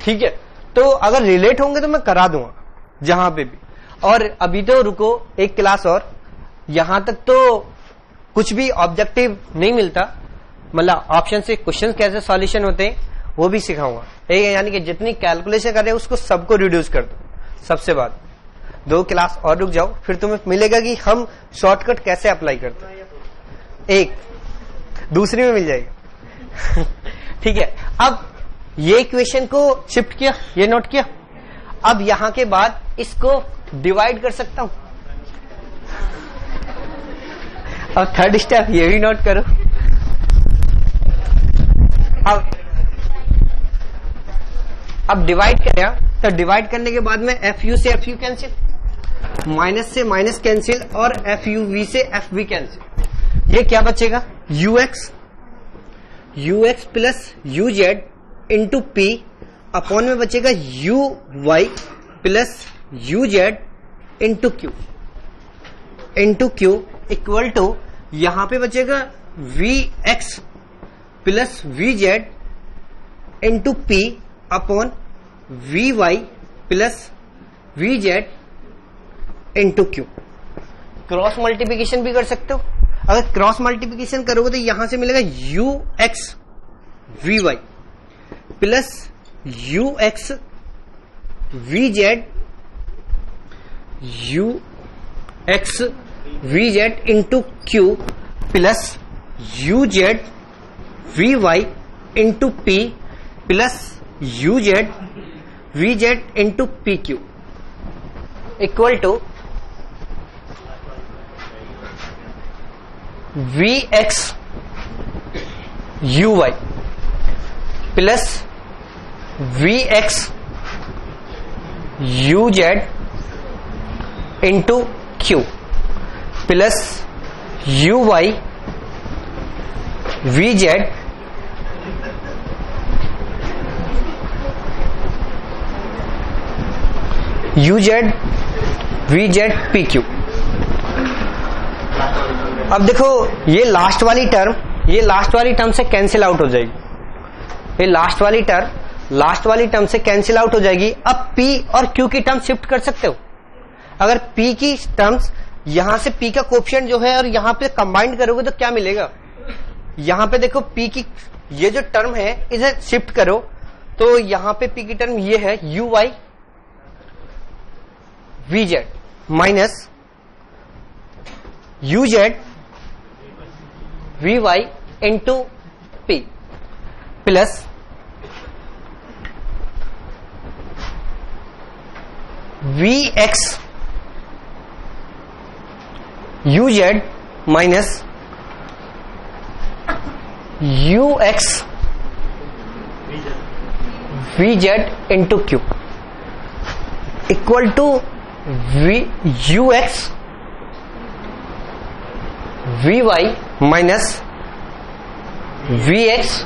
ठीक है, तो अगर रिलेट होंगे तो मैं करा दूंगा जहां पे भी। और अभी तो रुको एक क्लास और, यहां तक तो कुछ भी ऑब्जेक्टिव नहीं मिलता, मतलब ऑप्शन से क्वेश्चन कैसे सॉल्यूशन होते हैं वो भी सिखाऊंगा। यानी कि जितनी कैलकुलेशन कर रहे हैं उसको सबको रिड्यूस कर दो, सबसे बाद 2 क्लास और रुक जाओ, फिर तुम्हें मिलेगा कि हम शॉर्टकट कैसे अप्लाई करते हैं, एक दूसरी में मिल जाएगा। ठीक है, अब ये इक्वेशन को शिफ्ट किया, ये नोट किया। अब यहां के बाद इसको डिवाइड कर सकता हूं। अब थर्ड स्टेप ये भी नोट करो। अब डिवाइड किया तो डिवाइड करने के बाद में एफ यू से एफ यू कैंसिल, माइनस से माइनस कैंसिल और एफ यू वी से एफ वी कैंसिल। ये क्या बचेगा, u x plus u z into p upon में बचेगा u y plus u z into q equal to यहां पे बचेगा v x plus v z into p upon v y plus v z into q. Cross multiplication भी कर सकते हो। अगर क्रॉस मल्टीप्लिकेशन करोगे तो यहां से मिलेगा u x v y plus u x v z into q plus u z v y into p plus u z v z into p q equal to v x u y plus v x u z into q plus u y v z u z v z p q. अब देखो ये last वाली term से cancel out हो जाएगी, ये last वाली term से कैंसिल आउट हो जाएगी। अब P और Q की टर्म शिफ्ट कर सकते हो। अगर P की टर्म्स यहां से P का कोएफिशिएंट जो है और यहां पे कंबाइंड करोगे तो क्या मिलेगा, यहां पे देखो P की ये जो टर्म है इसे शिफ्ट करो तो यहां पे P की टर्म ये है u y v z minus u z v y into p plus v x u z minus u x v z into q equal to u x v y minus v x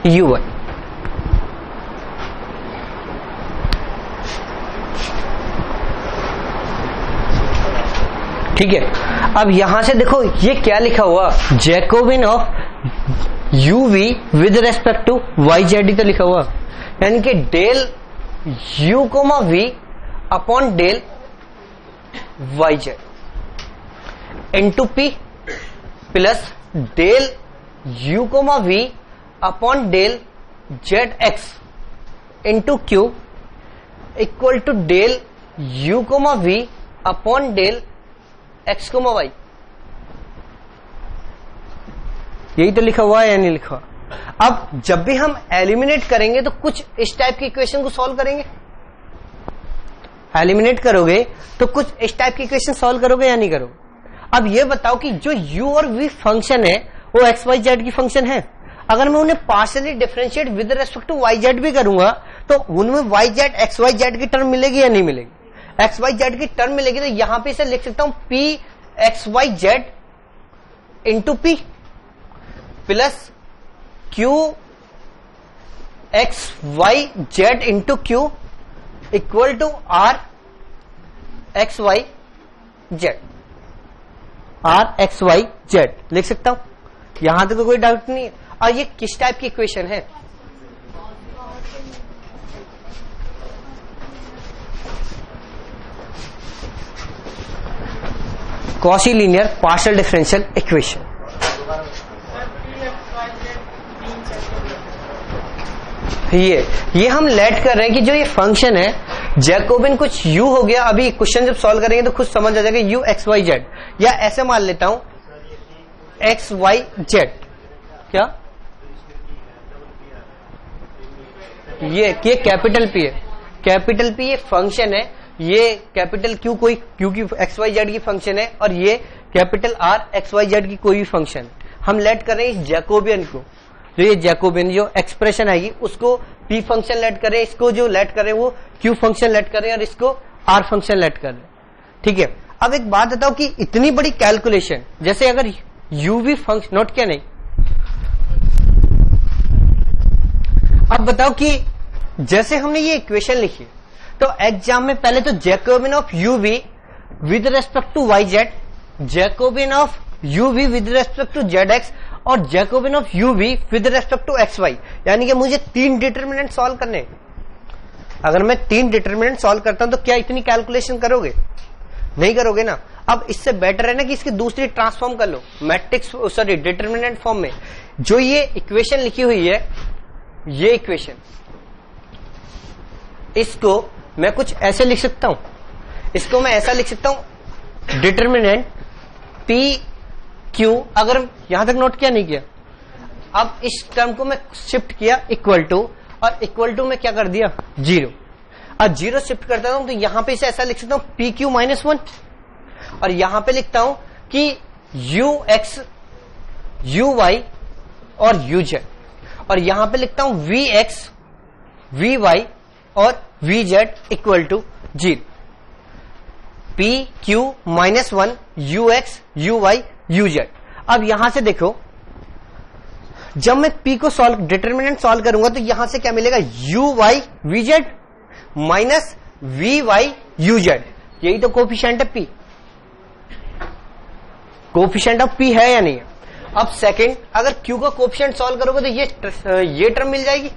u y. ठीक है, अब यहां से देखो ये क्या लिखा हुआ, Jacobian of u v with respect to y z ही तो लिखा हुआ, यानी कि del u comma v upon del y z into p plus del u comma v upon del z x into q equal to del u comma v upon del x comma y. यही तो लिखा हुआ है या नहीं लिखा हुआ। अब जब भी हम एलिमिनेट करेंगे तो कुछ इस टाइप की इक्वेशन को सॉल्व करेंगे, एलिमिनेट करोगे तो कुछ इस टाइप की इक्वेशन सॉल्व करोगे या नहीं करोगे। अब ये बताओ कि जो u और v फंक्शन है वो एक्स वाई जेड की फंक्शन है, अगर मैं उन्हें partially differentiate with respect to y z भी करूंगा तो उनमें y z x Y z की टर्म मिलेगी या नहीं मिलेगी, एक्स वाई जेड की टर्म मिलेगी। तो यहां पे इसे लिख सकता हूं p x Y z into p plus q x Y z into q equal to r x Y z, r x Y Z लिख सकता हूं, यहां तक तो कोई डाउट नहीं है। और ये किस टाइप की इक्वेशन है, Cauchy linear partial differential equation. ये हम लेट कर रहे हैं कि जो ये फंक्शन है जैकोबिन कुछ u हो गया। अभी क्वेश्चन जब सॉल्व करेंगे तो खुद समझ आ जाएगा u x y z, या ऐसे मान लेता हूं x y z। क्या ये कैपिटल P है, कैपिटल P ये फंक्शन है, ये कैपिटल Q कोई Q की एक्स वाई जेड की फंक्शन है, और ये capital R x Y z की कोई भी फंक्शन। हम लेट कर रहे हैं इस जैकोबियन को, जो ये जैकोबियन जो एक्सप्रेशन आएगी उसको P फंक्शन लेट करें, इसको जो लेट करें वो Q फंक्शन लेट करें, और इसको R फंक्शन लेट करें। ठीक है, अब एक बात बताओ कि इतनी बड़ी कैलकुलेशन, जैसे अगर UV फंक्शन नोट क्या नहीं, अब बताओ कि जैसे हमने ये इक्वेशन लिखी तो एग्जाम में पहले तो Jacobian of UV with respect to YZ, Jacobian of UV with respect to ZX, और Jacobian of UV with respect to XY, यानी कि मुझे 3 डिटरमिनेंट सॉल्व करने। अगर मैं 3 डिटरमिनेंट सॉल्व करता हूं तो क्या इतनी कैलकुलेशन करोगे? नहीं करोगे ना। अब इससे बेटर है ना कि इसकी दूसरी ट्रांसफॉर्म कर लो मैट्रिक्स, सॉरी डिटरमिनेंट फॉर्म में। जो ये इक्वेशन लिखी हुई है, ये इक्वेशन, इसको मैं कुछ ऐसे लिख सकता हूं, इसको मैं ऐसा लिख सकता हूं डिटरमिनेंट P Q, अगर यहां तक नोट किया नहीं किया। अब इस टर्म को मैं शिफ्ट किया इक्वल टू, और इक्वल टू में क्या कर दिया 0। अब 0 शिफ्ट करता हूं तो यहां पे इसे ऐसा लिख सकता हूं PQ -1, और यहां पे लिखता हूं कि UX UY और UZ, और यहां पे लिखता हूं VX VY और VZ equal to 0। PQ -1 UX UY UZ। अब यहां से देखो, जब मैं P को सॉल्व डिटरमिनेंट सॉल्व करूंगा तो यहां से क्या मिलेगा UY VZ minus VY UZ, यही तो कोफिशिएंट है P। कोफिशिएंट ऑफ P है या नहीं है? अब सेकंड, अगर Q का कोफिशिएंट सॉल्व करोगे तो ये टर्म मिल जाएगी,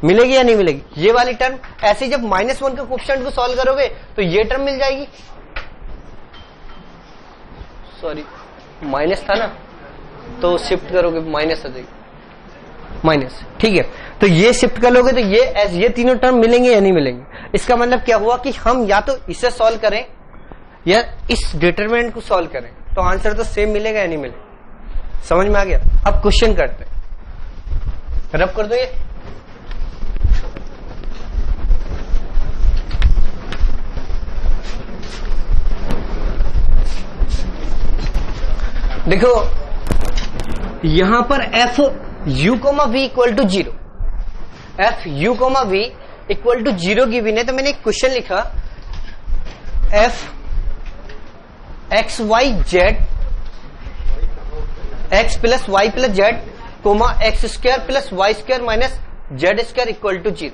मिलेगी या नहीं मिलेगी? ये वाली टर्म। ऐसे जब -1 का कोफिशिएंट को सॉल्व करोगे तो ये टर्म मिल जाएगी। सॉरी माइनस था ना, तो शिफ्ट करोगे माइनस आ जाएगी, माइनस। ठीक है, तो ये शिफ्ट कर लोगे तो ये तीनों टर्म मिलेंगे या नहीं मिलेंगे? इसका मतलब क्या हुआ कि हम या तो इसे सॉल्व करें या इस डिटरमिनेंट को सॉल्व करें, तो आंसर तो सेम मिलेगा या नहीं मिलेगा? समझ में आ गया? अब क्वेश्चन करते हैं, रब कर दो ये। देखो यहां पर f u comma v equal to 0, f u comma v equal to 0 given है, तो मैंने एक क्वेश्चन लिखा f x Y z x plus y plus z comma x square plus y square minus z square equal to 0।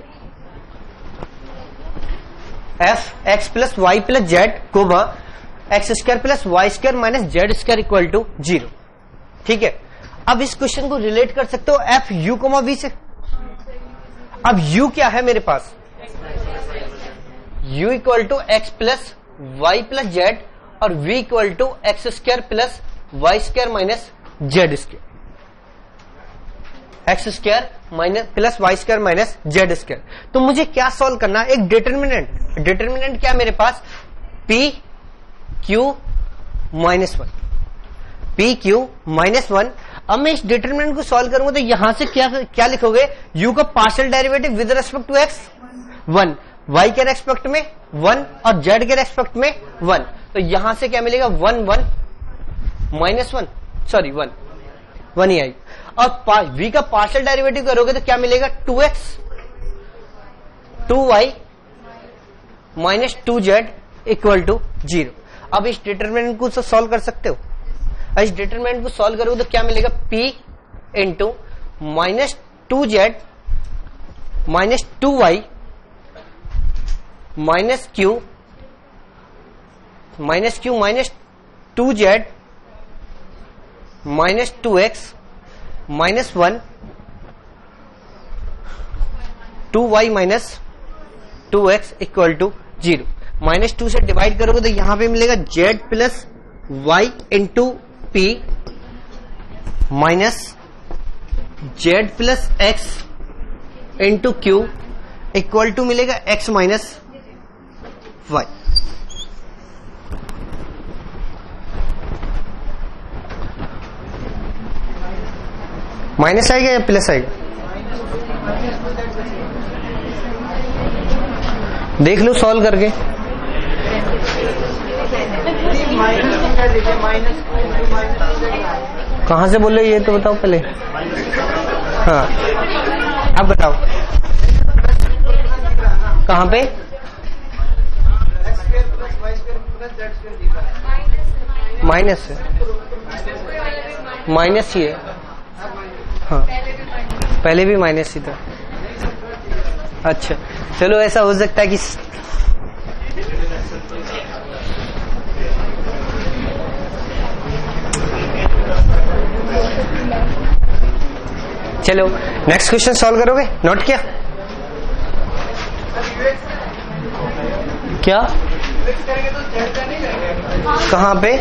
F x plus y plus z comma x square plus y square minus z square equal to 0। ठीक है, अब इस question को relate कर सकते हो F u comma we से। अब यू क्या है मेरे पास? U equal to x plus y plus z, और v equal to x square plus y square minus z square, x square minus plus y square minus z square. तो मुझे क्या सॉल्व करना? एक डिटरमिनेंट। डिटरमिनेंट क्या मेरे पास? P q -1, p q -1। अब मैं इस डिटरमिनेंट को सॉल्व करूंगा तो यहां से क्या लिखोगे? u का partial derivative with respect to x 1, y के रेस्पेक्ट में 1 और z के रेस्पेक्ट में 1। तो यहां से क्या मिलेगा? 1 1 -1, सॉरी 1 ही आई। और v का पार्शियल डेरिवेटिव करोगे तो क्या मिलेगा? 2x 2y minus 2z equal to 0। अब इस डिटरमिनेंट को सॉल्व कर सकते हो। इस डिटरमिनेंट को सॉल्व करोगे तो क्या मिलेगा? p into minus 2z minus 2y minus q minus 2z minus 2x minus 1 2y minus 2x equal to 0। Minus 2 से डिवाइड करोगे तो यहां पे मिलेगा z plus y into p minus z plus x into q equal to मिलेगा x minus y. Minus आएगा या plus आएगा? देख लो सॉल्व करके। कहां से बोले ये तो बताओ पहले। हाँ अब बताओ कहां पे? माइनस है, माइनस ही है। हाँ पहले भी माइनस ही था। अच्छा चलो ऐसा हो सकता है कि चलो नेक्स्ट क्वेश्चन सॉल्व करोगे? नोट किया क्या? कहाँ पे?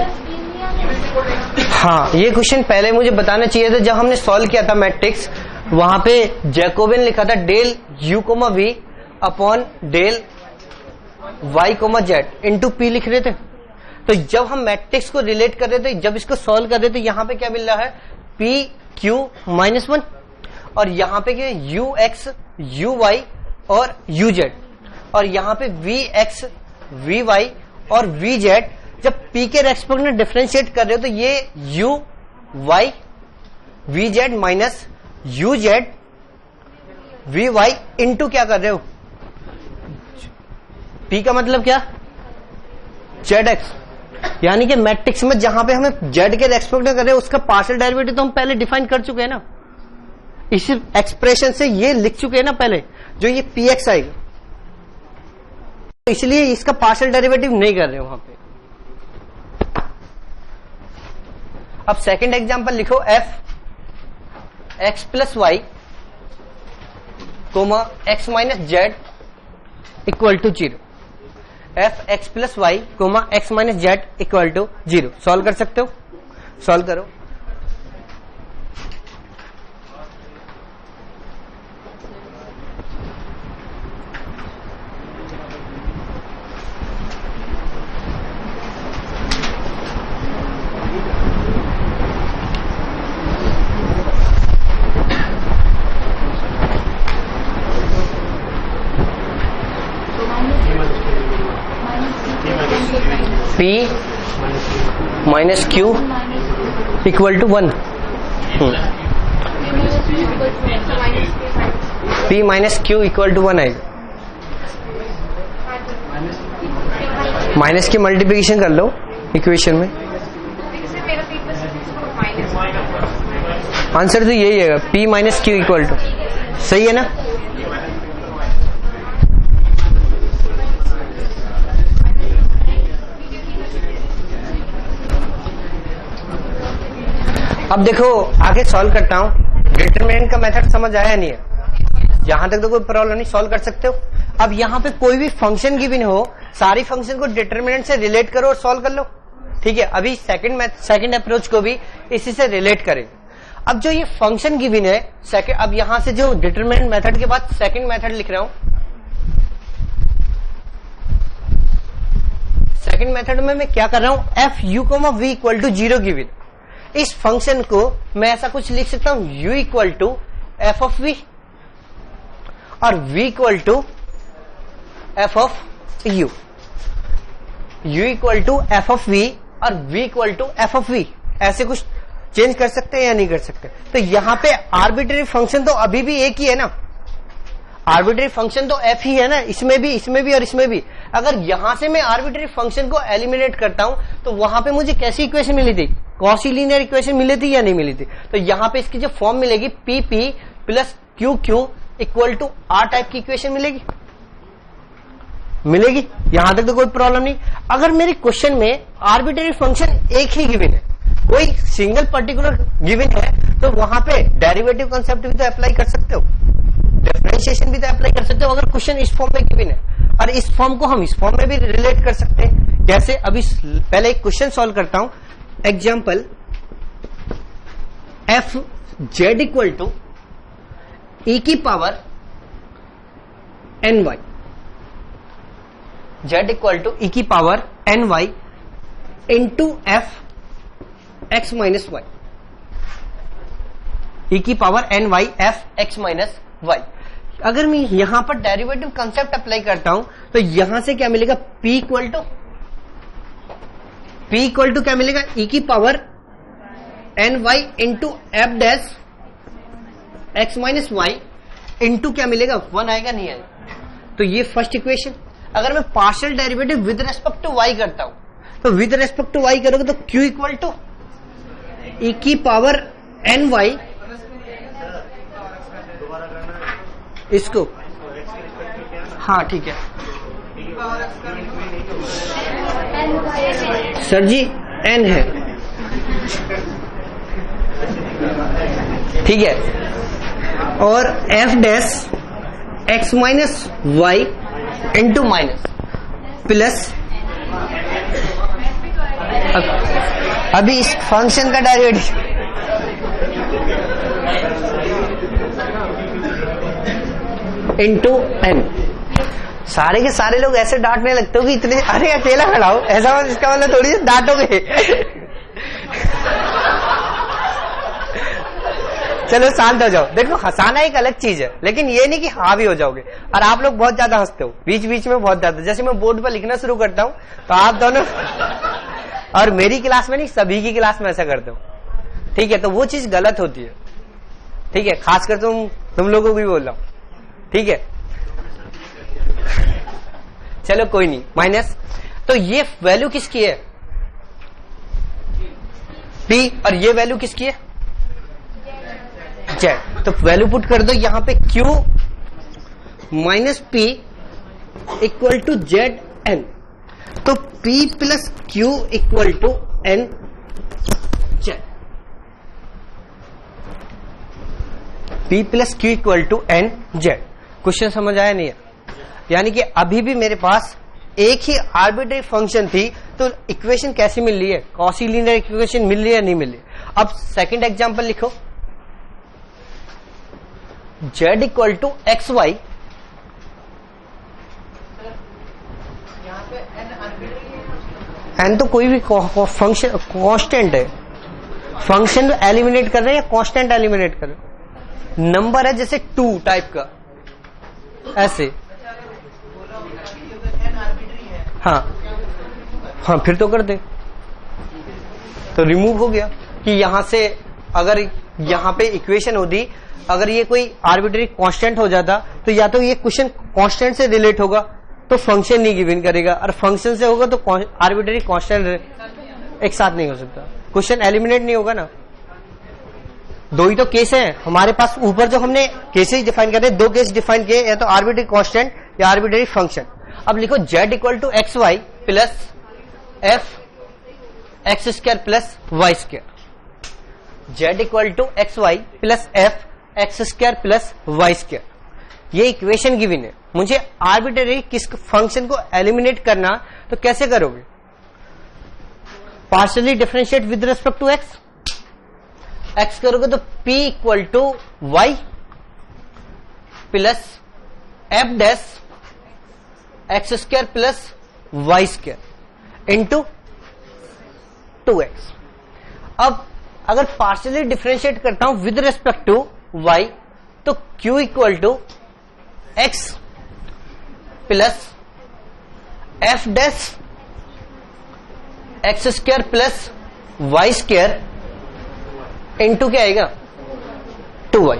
हाँ ये क्वेश्चन पहले मुझे बताना चाहिए था। जब हमने सॉल्व किया था मैट्रिक्स, वहां पे जैकोबियन लिखा था del u comma v upon del y comma z into p लिख रहे थे। तो जब हम मैट्रिक्स को रिलेट कर रहे थे, जब इसको सॉल्व कर रहे थे, यहाँ पे क्या मिल रहा है? पी क्यू माइनस 1 और यहाँ पे क्या? यू एक्स यू वाई और यू जेड, और यहाँ पे वी एक्स वी वाई और वी जेड। जब पी के रेस्पेक्ट में डिफरेंशिएट कर रहे हो तो ये u y v z minus u z v y into क्या कर रहे हो? पी का मतलब क्या? Z x. यानी कि मैट्रिक्स में जहां पे हमें जेड के रेस्पेक्ट में कर रहे हो उसका पार्शियल डेरिवेटिव तो हम पहले डिफाइन कर चुके हैं ना, इस एक्सप्रेशन से ये लिख चुके हैं ना पहले, जो ये पी एक्स आएगा, इसलिए इसका पार्शियल डेरिवेटिव नहीं कर रहे हो वहां पे। अब सेकंड एग्जांपल लिखो, f x plus y comma x minus z equal to 0। F x plus y comma x minus z equal to 0। Solve कर सकते हो? सॉल्व करो। P minus q equal to 1। P minus q equal to 1 आएगा। Minus की multiplication कर लो equation में, answer तो यही है, P minus q equal to. सही है ना? अब देखो आगे सॉल्व करता हूं। डिटरमिनेंट का मेथड समझ आया नहीं है? यहां तक तो कोई प्रॉब्लम नहीं, सॉल्व कर सकते हो। अब यहां पे कोई भी फंक्शन गिवन हो, सारी फंक्शन को डिटरमिनेंट से रिलेट करो और सॉल्व कर लो। ठीक है, अभी सेकंड अप्रोच को भी इसी से रिलेट करेंगे। अब जो ये फंक्शन गिवन है सेकंड, अब यहां से जो डिटरमिनेंट मेथड के बाद सेकंड मेथड लिख रहा हूं। सेकंड मेथड में मैं क्या कर रहा हूं? F u comma v equal to 0 given. इस फंक्शन को मैं ऐसा कुछ लिख सकता हूं, u equal to f of v और v equal to f of u, u equal to f of v और v equal to f of v। ऐसे कुछ चेंज कर सकते हैं या नहीं कर सकते? तो यहां पे आर्बिट्ररी फंक्शन तो अभी भी एक ही है ना, आर्बिट्ररी फंक्शन तो f ही है ना, इसमें भी और इसमें भी। अगर यहां से मैं आर्बिट्ररी फंक्शन को एलिमिनेट करता हूं तो वहां पे मुझे कैसी इक्वेशन मिली थी? कॉची लीनियर इक्वेशन मिली थी या नहीं मिली थी? तो यहां पे इसकी जो फॉर्म मिलेगी p p plus q q equal to r type की इक्वेशन मिलेगी। मिलेगी, यहां तक तो कोई प्रॉब्लम नहीं। अगर मेरे क्वेश्चन में आर्बिट्ररी फंक्शन एक ही गिवन है, कोई सिंगल पर्टिकुलर गिवन है, तो वहां पे डेरिवेटिव कंसेप्ट भी तो अप्लाई कर सकते हो, डिफरेंशिएशन भी तो अप्लाई कर सकते हो। अगर क्वेश्चन इस फॉर्म में गिवन है और इस फॉर्म को हम इस फॉर्म में भी रिलेट कर सकते हैं। जैसे अभी पहले एक क्वेश्चन सॉल्व करता हूं। Example, f z equal to e की power n y, z equal to e की power n y into f x minus y, e की power n y f x minus y. अगर मैं यहां पर derivative concept apply करता हूं तो यहां से क्या मिलेगा, P इक्वल टू क्या मिलेगा, ई की power n y into f dash x minus y into क्या मिलेगा, 1 आएगा नहीं आएगा। तो ये फर्स्ट इक्वेशन। अगर मैं partial derivative with respect to y करता हूं तो विद रेस्पेक्ट टू वाई करोगे तो Q इक्वल टू ई की पावर एन वाई, इसको हाँ ठीक है सर जी, एन है ठीक है, और f dash x minus y into minus plus, अभी इस फंक्शन का डेरिवेटिव इंटू एन। सारे के सारे लोग ऐसे डांटने लगते हो कि इतने, अरे अकेला खड़ा हो, ऐसा इसका मतलब थोड़ी डांटोगे। चलो शांत हो जाओ। देखो हंसाना एक अलग चीज है, लेकिन ये नहीं कि हावी हो जाओगे। और आप लोग बहुत ज्यादा हंसते हो बीच बीच में, बहुत ज्यादा। जैसे मैं बोर्ड पर लिखना शुरू करता हूँ तो आप दोनों, और मेरी क्लास में नहीं, सभी की क्लास में ऐसा करते हो, ठीक है। तो वो चीज गलत होती है, ठीक है। खासकर तुम लोगों को भी बोल रहा हूं, ठीक है। चलो कोई नहीं, माइनस। तो ये वैल्यू किसकी है, P, और ये वैल्यू किसकी है, जेड। तो वैल्यू पुट कर दो यहां पे, Q minus P equal to z n. तो P plus Q equal to n z, P plus Q equal to n z. Question समझ आया नहीं है? यानी कि अभी भी मेरे पास एक ही आर्बिट्रेरी फंक्शन थी, तो इक्वेशन कैसी मिल रही है, कॉची लीनियर इक्वेशन मिल रही है नहीं मिल रही। अब सेकंड एग्जांपल लिखो, z equal to x y, n तो कोई भी फंक्शन कांस्टेंट है, फंक्शन एलिमिनेट कर रहे हैं या कांस्टेंट एलिमिनेट कर रहे हैं, नंबर है जैसे 2 टाइप का, ऐसे। हाँ फिर तो कर दे, तो रिमूव हो गया कि यहां से अगर यहां पे इक्वेशन होती, अगर ये कोई आर्बिट्रेरी कांस्टेंट हो जाता तो या तो ये क्वेश्चन कांस्टेंट से रिलेट होगा तो फंक्शन नहीं गिवन करेगा, और फंक्शन से होगा तो आर्बिट्रेरी कांस्टेंट एक साथ नहीं हो सकता, क्वेश्चन एलिमिनेट नहीं होगा ना। दो ही तो केस है हमारे पास, ऊपर जो हमने केसेस डिफाइन करे, 2 केस डिफाइन किए, या तो आर्बिट्रेरी कांस्टेंट या आर्बिट्रेरी फंक्शन। अब लिखो z equal to x y plus f x square plus y square, z equal to x y plus f x square plus y square. ये equation given है, मुझे arbitrary किस function को eliminate करना, तो कैसे करोगे, partially differentiate with respect to x, x करोगे तो p equal to y plus f dash x square plus y square into 2x। अब अगर पार्शियली डिफरेंशिएट करता हूं विद रेस्पेक्ट टू y, तो q equal to x plus f dash x square plus y square into क्या आएगा, 2y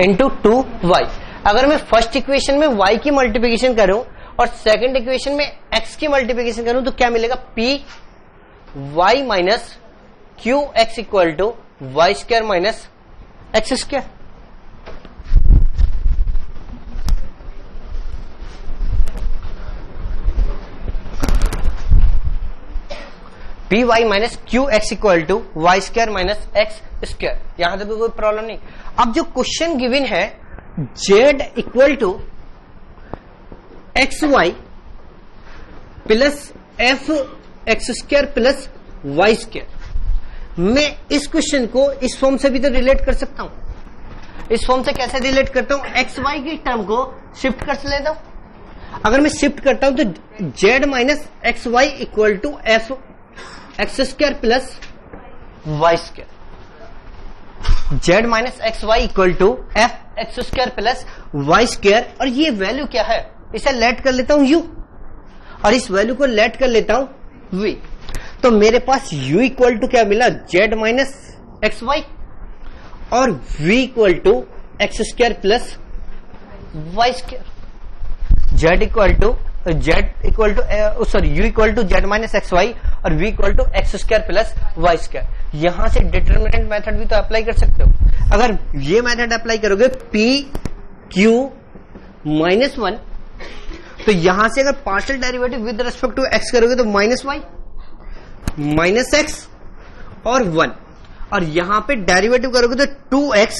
into 2y। अगर मैं first equation में y की मल्टीप्लिकेशन करूं और सेकंड इक्वेशन में x की मल्टीप्लिकेशन करूं तो क्या मिलेगा, p y minus q x equal to y square minus x square. P y minus q x equal to y square minus x square, यहां तक कोई प्रॉब्लम नहीं। अब जो क्वेश्चन गिवन है z equal to x y plus f x square plus y square, मैं इस question को इस फॉर्म से भी तो रिलेट कर सकता हूं। इस फॉर्म से कैसे रिलेट करता हूं, एक्स वाई की टर्म को शिफ्ट कर लेता हूं। अगर मैं शिफ्ट करता हूं तो z minus x y equal to f x square plus y square, z minus x y equal to f x square plus y square. और ये वैल्यू क्या है, इसे लेट कर लेता हूं u, और इस वैल्यू को लेट कर लेता हूं v। तो मेरे पास u इक्वल टू क्या मिला, जेड माइनस एक्स वाई, और v equal to x square plus y square. Z equal to u equal to z minus x y और v equal to x square plus y square. यहां से determinant method भी तो apply कर सकते हो। अगर ये मेथड अप्लाई करोगे p q माइनस 1, तो यहां से अगर partial derivative with respect to x करोगे तो माइनस वाई माइनस एक्स और 1, और यहां पे डेरिवेटिव करोगे तो 2x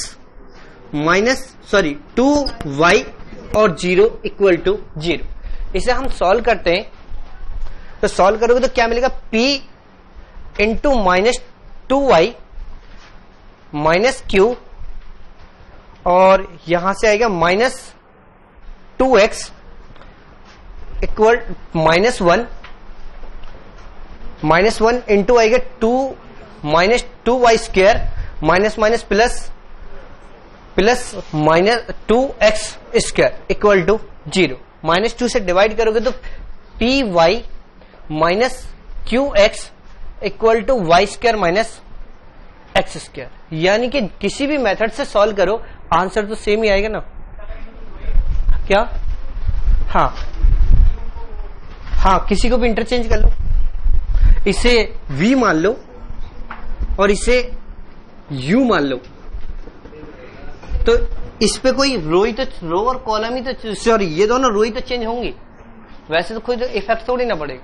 माइनस 2y और 0 इक्वल टू 0। इसे हम सॉल्व करते हैं, तो सॉल्व करोगे तो क्या मिलेगा, p into minus 2y minus q, और यहां से आएगा minus 2x equal minus 1 into आएगा 2 minus 2y square minus minus plus minus 2x square equal to 0। Minus 2 से डिवाइड करोगे तो p y minus q x equal to y square minus x square. यानी कि किसी भी मेथड से solve करो आंसर तो सेम ही आएगा ना, क्या? हाँ, किसी को भी इंटरचेंज कर लो, इसे v मान लो और इसे u मान लो, तो इस पे कोई रो और कॉलम ही तो, सॉरी ये दोनों रो ही तो चेंज होंगी, वैसे तो कोई तो इफेक्ट थोड़ी ना पड़ेगा।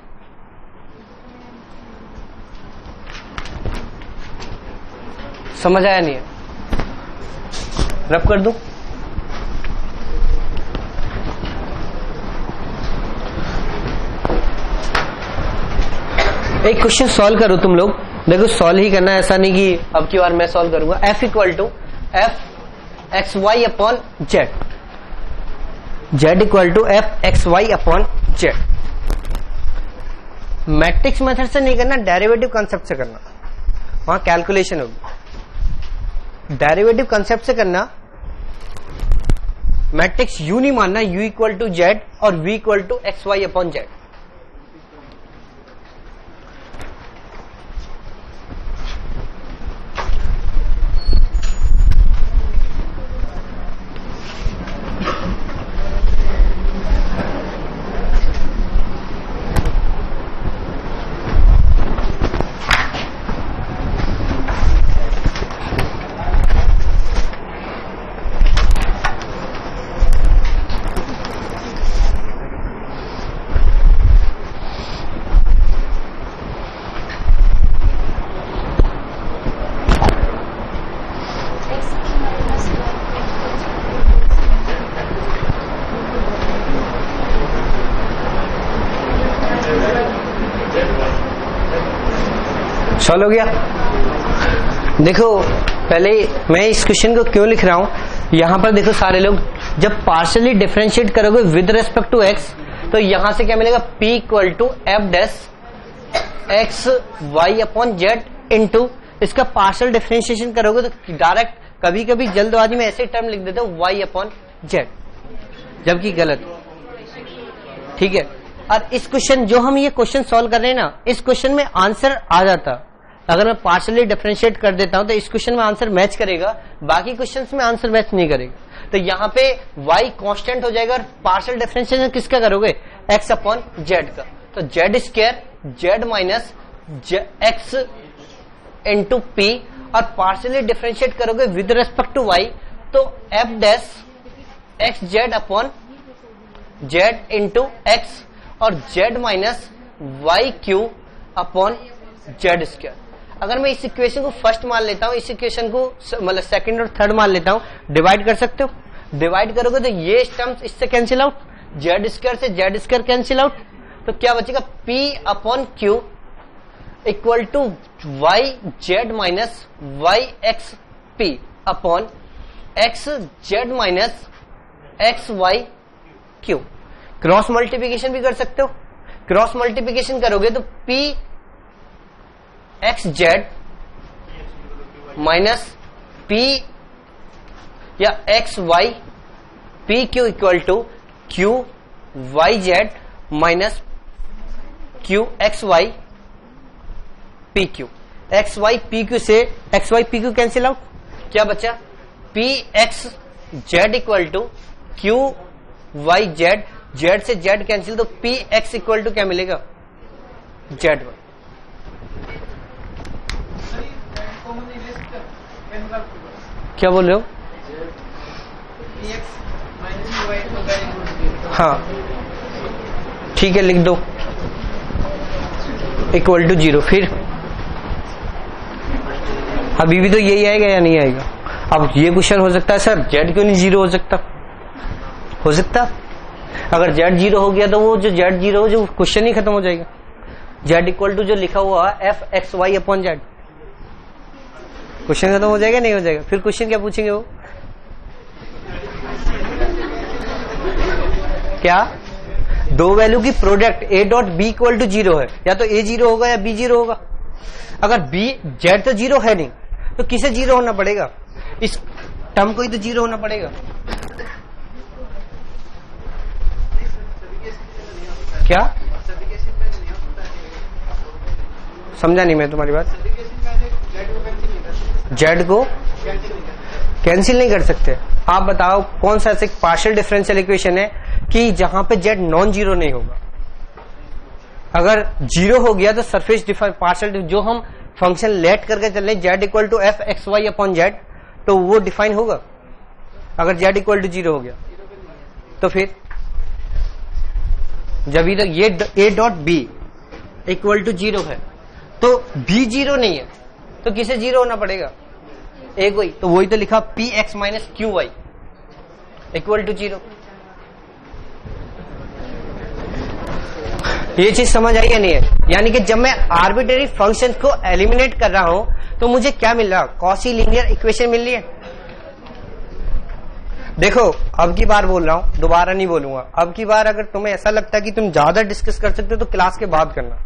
समझ आया नहीं है? रब कर दूं? एक क्वेश्चन सॉल्व करो तुम लोग, देखो सॉल्व ही करना है, ऐसा नहीं कि अब की बार मैं सॉल्व करूंगा। f equal to f x y upon z, z equal to f x y upon z. Matrix method से नहीं करना, डेरिवेटिव कॉन्सेप्ट से करना, वहां कैलकुलेशन होगी। डेरिवेटिव कॉन्सेप्ट से करना, मैट्रिक्स u नहीं मानना, u इक्वल टू जेड और v equal to x y upon z. Solve हो गया? देखो पहले मैं इस क्वेश्चन को क्यों लिख रहा हूं, यहां पर देखो सारे लोग जब पार्शियली डिफरेंशिएट करोगे विद रेस्पेक्ट टू एक्स, तो यहां से क्या मिलेगा, p equal to f dash x y upon z into, इसका पार्शियल डिफरेंशिएशन करोगे तो डायरेक्ट, कभी कभी जल्दबाजी में ऐसे टर्म लिख देते हो वाई अपॉन जेड, जबकि गलत। ठीक है, और इस क्वेश्चन जो हम ये क्वेश्चन सॉल्व कर रहे हैं ना, इस क्वेश्चन में आंसर आ जाता, अगर मैं पार्शियली डिफरेंशिएट कर देता हूं तो इस क्वेश्चन में आंसर मैच करेगा, बाकी क्वेश्चंस में आंसर मैच नहीं करेगा। तो यहाँ पे y कांस्टेंट हो जाएगा और पार्शियल डिफरेंशिएशन किसका करोगे, x अपॉन जेड का, तो Z square z minus x into p, और पार्शियली डिफरेंशिएट करोगे विद रेस्पेक्ट टू y, तो f dash x z upon z into x और z minus y q upon z square. अगर मैं इस equation को फर्स्ट मान लेता हूं, इस इक्वेशन को मतलब सेकंड और थर्ड मान लेता हूं, डिवाइड कर सकते हो, डिवाइड करोगे तो ये टर्म्स इससे कैंसिल आउट, जेड स्क्वायर से जेड स्क्वायर कैंसिल आउट, तो क्या बचेगा, p upon q equal to y z minus y x p upon x z minus x y q. Cross multiplication भी कर सकते हो। क्रॉस मल्टीप्लीकेशन करोगे तो p x z minus p या x y p q equal to q y z minus q x y p q. X y p q से x y p q cancel out, क्या बचा? P x z equal to q y z, z से z cancel तो p x equal to क्या मिलेगा? Z y. क्या बोल रहे हो? हाँ ठीक है, लिख दो इक्वल टू 0। फिर अभी भी तो यही आएगा या नहीं आएगा? अब ये क्वेश्चन हो सकता है सर जेड क्यों नहीं 0 हो सकता? हो सकता। अगर जेड 0 हो गया तो वो जो जेड 0 हो जो क्वेश्चन ही खत्म हो जाएगा। जेड इक्वल टू जो लिखा हुआ f x y upon z, question खत्म हो जाएगा नहीं हो जाएगा? फिर क्वेश्चन क्या पूछेंगे वो? क्या दो वैल्यू की product a dot b equal to 0 है, या तो ए 0 होगा या बी 0 होगा। अगर बी जेड तो 0 है नहीं तो किसे 0 होना पड़ेगा? इस टर्म को ही तो 0 होना पड़ेगा। क्या समझा नहीं मैं तुम्हारी बात। जेड को कैंसिल नहीं कर सकते। आप बताओ कौन सा ऐसे पार्शियल डिफरेंशियल इक्वेशन है कि जहां पे जेड नॉन जीरो नहीं होगा? अगर 0 हो गया तो सरफेस पार्शियल जो हम फंक्शन लेट करके चल रहे z equal to f x y upon z, तो वो डिफाइन होगा। अगर जेड इक्वल टू 0 हो गया तो फिर जब इधर ये a dot b equal to 0 है तो बी 0 नहीं है तो किसे 0 होना पड़ेगा? एक वही, तो वही तो लिखा p x minus q y equal to 0। ये चीज समझ आई या नहीं है? यानी कि जब मैं आर्बिट्रेरी फंक्शन को एलिमिनेट कर रहा हूं तो मुझे क्या मिल रहा? कॉची लीनियर इक्वेशन मिल रही है। देखो अब की बार बोल रहा हूं, दोबारा नहीं बोलूंगा। अब की बार अगर तुम्हें ऐसा लगता है कि तुम ज्यादा डिस्कस कर सकते हो तो क्लास के बाद करना।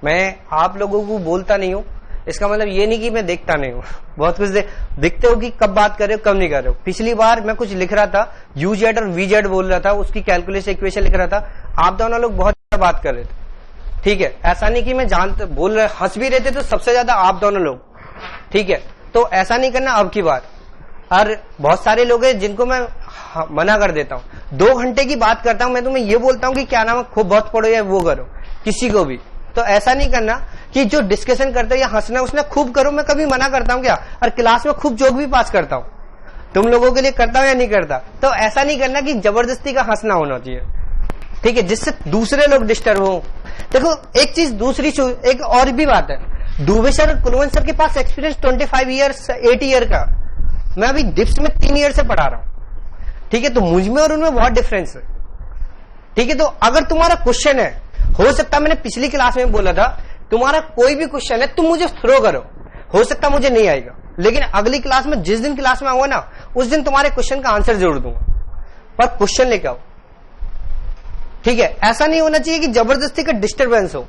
मैं आप लोगों को बोलता नहीं हूं, इसका मतलब ये नहीं कि मैं देखता नहीं हूं। बहुत कुछ दिखते हो कि कब बात कर रहे हो कब नहीं कर रहे हो। पिछली बार मैं कुछ लिख रहा था, यू जेड और वी जेड बोल रहा था, उसकी कैलकुलेशन इक्वेशन लिख रहा था। आप दोनों लोग बहुत ज्यादा बात कर रहे थे, ठीक है। ऐसा नहीं कि मैं जानते बोल रहे, हंस भी रहे थे तो सबसे ज्यादा आप दोनों लोग, ठीक है। तो ऐसा नहीं करना अब की बार। और बहुत सारे लोग हैं जिनको मैं मना कर देता हूं। 2 घंटे की बात करता हूं, मैं तुम्हें ये बोलता हूं कि क्या नाम है खूब बहुत पढ़ो या वो करो, किसी को भी। तो ऐसा नहीं करना कि जो डिस्कशन करते या हंसना उसने खूब करो। मैं कभी मना करता हूं क्या? और क्लास में खूब जोक भी पास करता हूं, तुम लोगों के लिए करता हूं या नहीं करता। तो ऐसा नहीं करना कि जबरदस्ती का हंसना होना चाहिए, ठीक है, जिससे दूसरे लोग डिस्टर्ब हो। देखो एक चीज, दूसरी एक और भी बात है। दुबे सर और कुलवंत सर के पास एक्सपीरियंस 25 ईयर्स 8 ईयर का, मैं अभी डिप्स में 3 ईयर से पढ़ा रहा हूं, ठीक है। तो मुझ में और उनमें बहुत डिफरेंस है, ठीक है। तो अगर तुम्हारा क्वेश्चन है, हो सकता है मैंने पिछली क्लास में बोला था, तुम्हारा कोई भी क्वेश्चन है तुम मुझे थ्रो करो, हो सकता मुझे नहीं आएगा, लेकिन अगली क्लास में जिस दिन क्लास में आऊंगा ना उस दिन तुम्हारे क्वेश्चन का आंसर जरूर दूंगा, पर क्वेश्चन लेके आओ, ठीक है। ऐसा नहीं होना चाहिए कि जबरदस्ती का डिस्टर्बेंस हो।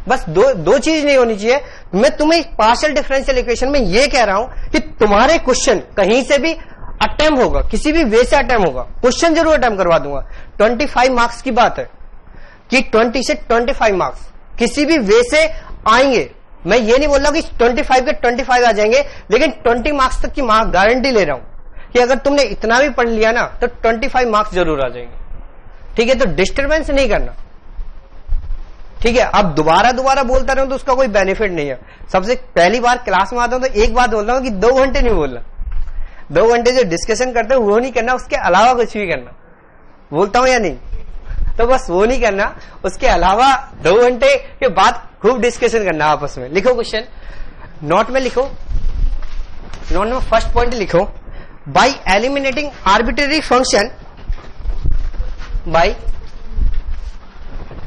बस दो चीज नहीं होनी चाहिए। मैं तुम्हें पार्शियल डिफरेंशियल इक्वेशन में ये कह रहा हूं कि तुम्हारे क्वेश्चन कहीं से भी अटेम्प्ट होगा, किसी भी वे से अटेम्प्ट होगा, क्वेश्चन जरूर अटेम्प्ट करवा दूंगा। 25 मार्क्स की बात है कि 20 से 25 मार्क्स किसी भी वे से आएंगे। मैं ये नहीं बोल रहा कि 25 के 25 आ जाएंगे, लेकिन 20 मार्क्स तक की मार्क्स गारंटी ले रहा हूं कि अगर तुमने इतना भी पढ़ लिया ना तो 25 मार्क्स जरूर आ जाएंगे, ठीक है। तो डिस्टर्बेंस नहीं करना, ठीक है। अब दोबारा बोलता रहूं तो उसका कोई बेनिफिट नहीं है। सबसे पहली बार क्लास में आता हूं तो एक बात बोल रहा हूं कि 2 घंटे नहीं बोलना। 2 घंटे जो डिस्कशन करते हैं वो नहीं करना, उसके अलावा कुछ भी करना। बोलता हूं या नहीं? तो बस वो नहीं करना, उसके अलावा 2 घंटे के बाद खूब डिस्कशन करना आपस में। लिखो क्वेश्चन, नोट में लिखो, नोट में फर्स्ट पॉइंट लिखो, by eliminating arbitrary function, by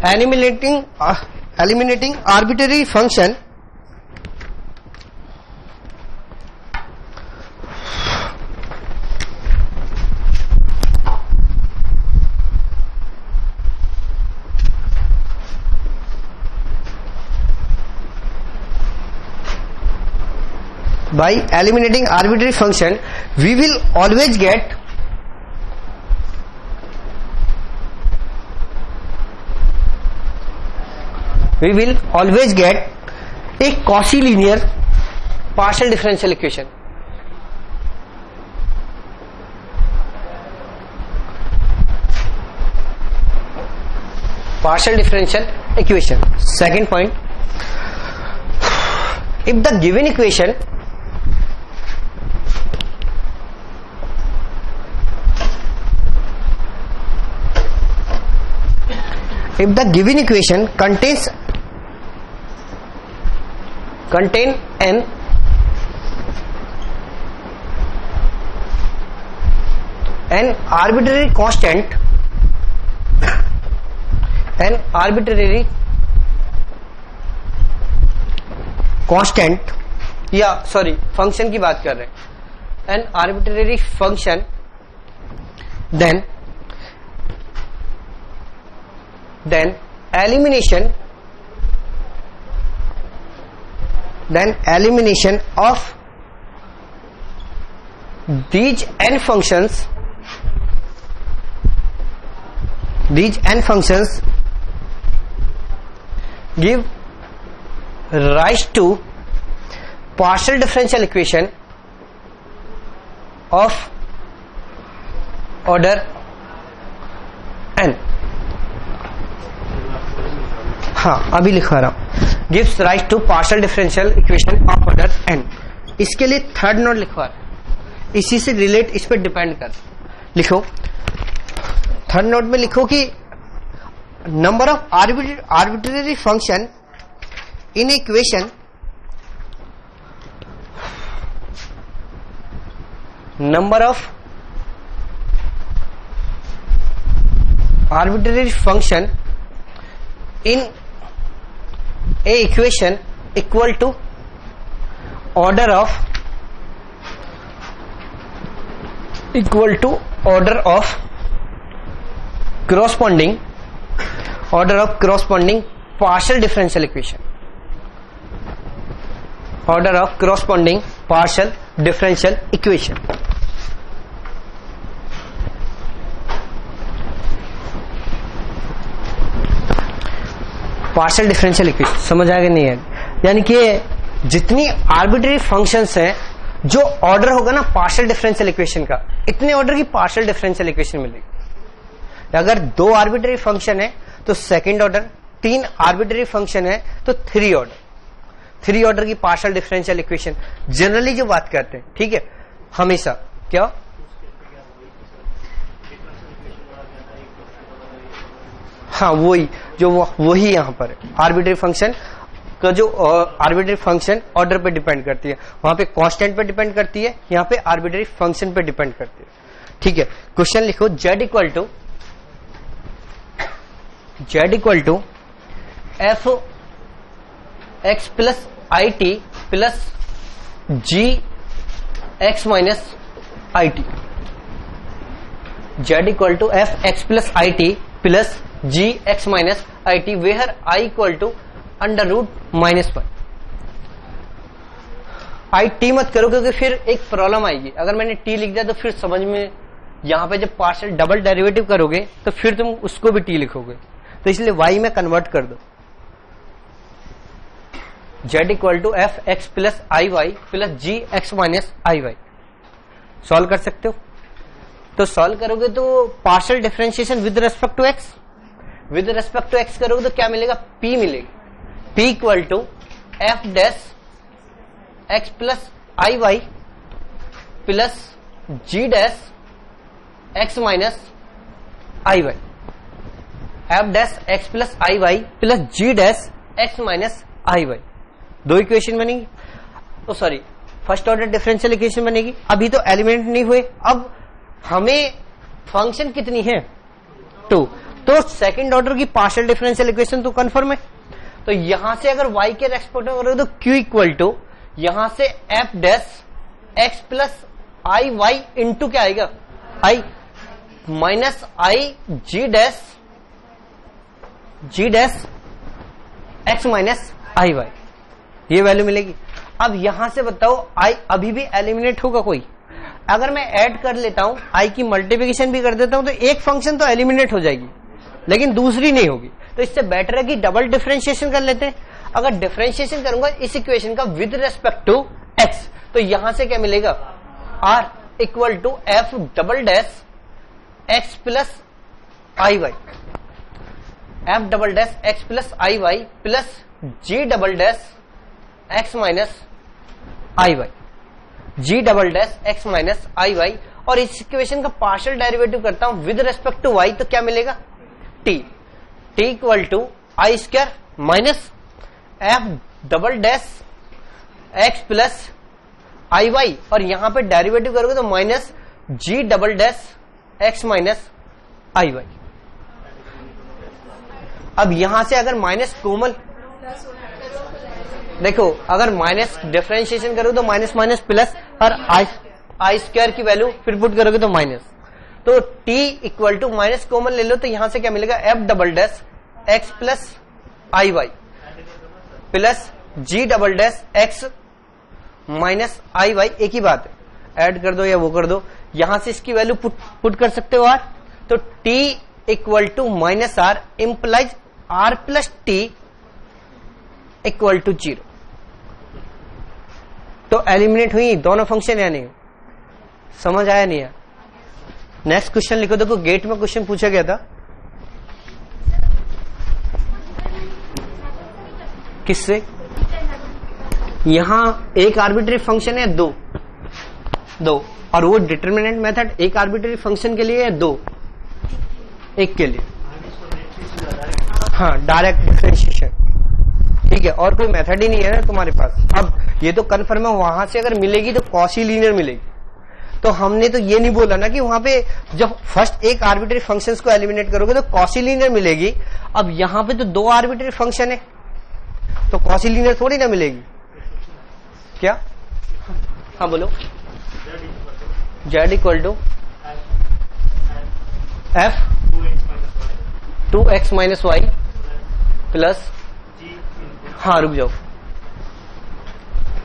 eliminating arbitrary function by eliminating arbitrary function, we will always get a Cauchy linear partial differential equation. Partial differential equation. Second point, if the given equation contain an arbitrary constant, या sorry function की बात कर रहे हैं, an arbitrary function, then elimination of these n functions give rise to partial differential equation of order n. हाँ अभी लिखा रहा हूं, gives rise to partial differential equation of order n. इसके लिए थर्ड नोट लिखवा रहा है, इसी से रिलेट, इस पर डिपेंड कर लिखो। थर्ड नोट में लिखो कि number of arbitrary function in equation, number of arbitrary function in a equation equal to order of corresponding partial differential equation, order of corresponding partial differential equation. Partial differential equation समझ आएगा नहीं है, यानी कि जितनी आर्बिट्ररी फंक्शंस हैं, जो order होगा ना पार्शियल डिफरेंशियल इक्वेशन का, इतने ऑर्डर की पार्शियल डिफरेंशियल इक्वेशन मिलेगी। अगर 2 आर्बिट्ररी फंक्शन है तो सेकंड ऑर्डर, 3 आर्बिट्ररी फंक्शन है तो 3 ऑर्डर की पार्शियल डिफरेंशियल इक्वेशन जनरली जो बात करते हैं, ठीक है, हमेशा क्या हाँ वही जो वही यहां पर है, आर्बिट्ररी फंक्शन का जो आर्बिट्ररी फंक्शन ऑर्डर पे डिपेंड करती है, वहां पे कांस्टेंट पे डिपेंड करती है, यहाँ पे आर्बिट्ररी फंक्शन पे डिपेंड करती है। ठीक है, क्वेश्चन लिखो, z equal to f x plus i t plus g x minus i t, z equal to f x plus i t plus g x minus i t, where i equal to under root -1। I t मत करो क्योंकि फिर एक problem आएगी, अगर मैंने T लिख दिया तो फिर समझ में, यहां पे जब पार्शियल डबल डेरिवेटिव करोगे तो फिर तुम उसको भी टी लिखोगे, तो इसलिए वाई में कन्वर्ट कर दो। z equal to f x plus i y plus g x minus i y, solve कर सकते हो। तो सॉल्व करोगे तो partial differentiation with respect to x, with respect to x करोगे तो क्या मिलेगा, p मिलेगी। p equal to f dash x plus i y plus g dash x minus i y, f dash x plus i y plus g dash x minus i Y, 2 equation बनेगी। तो sorry, first order differential equation बनेगी। अभी तो element नहीं हुए, अब हमें function कितनी है, 2, तो सेकंड ऑर्डर की पार्शियल डिफरेंशियल इक्वेशन तो कंफर्म है। तो यहां से अगर y के रेस्पेक्ट में करोगे तो q इक्वल टू यहां से f dash x plus i y into क्या आएगा, i minus i g dash x minus i y, ये वैल्यू मिलेगी। अब यहां से बताओ आई अभी भी एलिमिनेट होगा कोई? अगर मैं ऐड कर लेता हूं, आई की मल्टीप्लिकेशन भी कर देता हूं, तो एक फंक्शन तो एलिमिनेट हो जाएगी लेकिन दूसरी नहीं होगी। तो इससे बेटर है कि डबल डिफरेंशिएशन कर लेते हैं। अगर डिफरेंशिएशन करूंगा इस इक्वेशन का विद रेस्पेक्ट टू एक्स, तो यहां से क्या मिलेगा? R equal to f double dash x plus i y, f double dash x plus i y plus g double dash x minus i y, g double dash x minus i y. और इस equation का partial derivative करता हूं with respect to y, तो क्या मिलेगा? T, t equal to i square minus f double dash x plus i y, और यहां पे डेरिवेटिव करोगे तो minus g double dash x minus i y. अब यहां से अगर माइनस कोमल देखो, अगर माइनस डिफरेंशिएशन करोगे तो माइनस माइनस प्लस, और आई स्क्वायर की वैल्यू फिर पुट करोगे तो माइनस, तो t equal to minus common ले लो तो यहां से क्या मिलेगा? F double dash x plus i y plus g double dash x minus i y. एक ही बात है, ऐड कर दो या वो कर दो, यहां से इसकी वैल्यू पुट कर सकते हो आर, तो t equal to minus r implies r plus t equal to 0। तो एलिमिनेट हुई दोनों फंक्शन या नहीं? समझ आया नहीं है? नेक्स्ट क्वेश्चन लिखो। देखो गेट में क्वेश्चन पूछा गया था, किससे? यहां एक आर्बिट्री फंक्शन है दो, और वो डिटर्मिनेंट मेथड एक आर्बिट्री फंक्शन के लिए है दो, एक के लिए, हाँ डायरेक्ट डिफरेंशिएशन, ठीक है, और कोई मेथड ही नहीं है ना तुम्हारे पास। अब ये तो कन्फर्म है, वहां से अगर मिलेगी तो कॉशी लीनियर मिलेगी। तो हमने तो ये नहीं बोला ना कि वहां पे जब फर्स्ट एक आर्बिट्री फंक्शंस को एलिमिनेट करोगे तो कॉशी लीनियर मिलेगी। अब यहां पे तो दो आर्बिट्री फंक्शन है तो कॉशी लीनियर थोड़ी ना मिलेगी क्या? हाँ बोलो। z equal to f 2x minus y plus, हाँ रुक जाओ,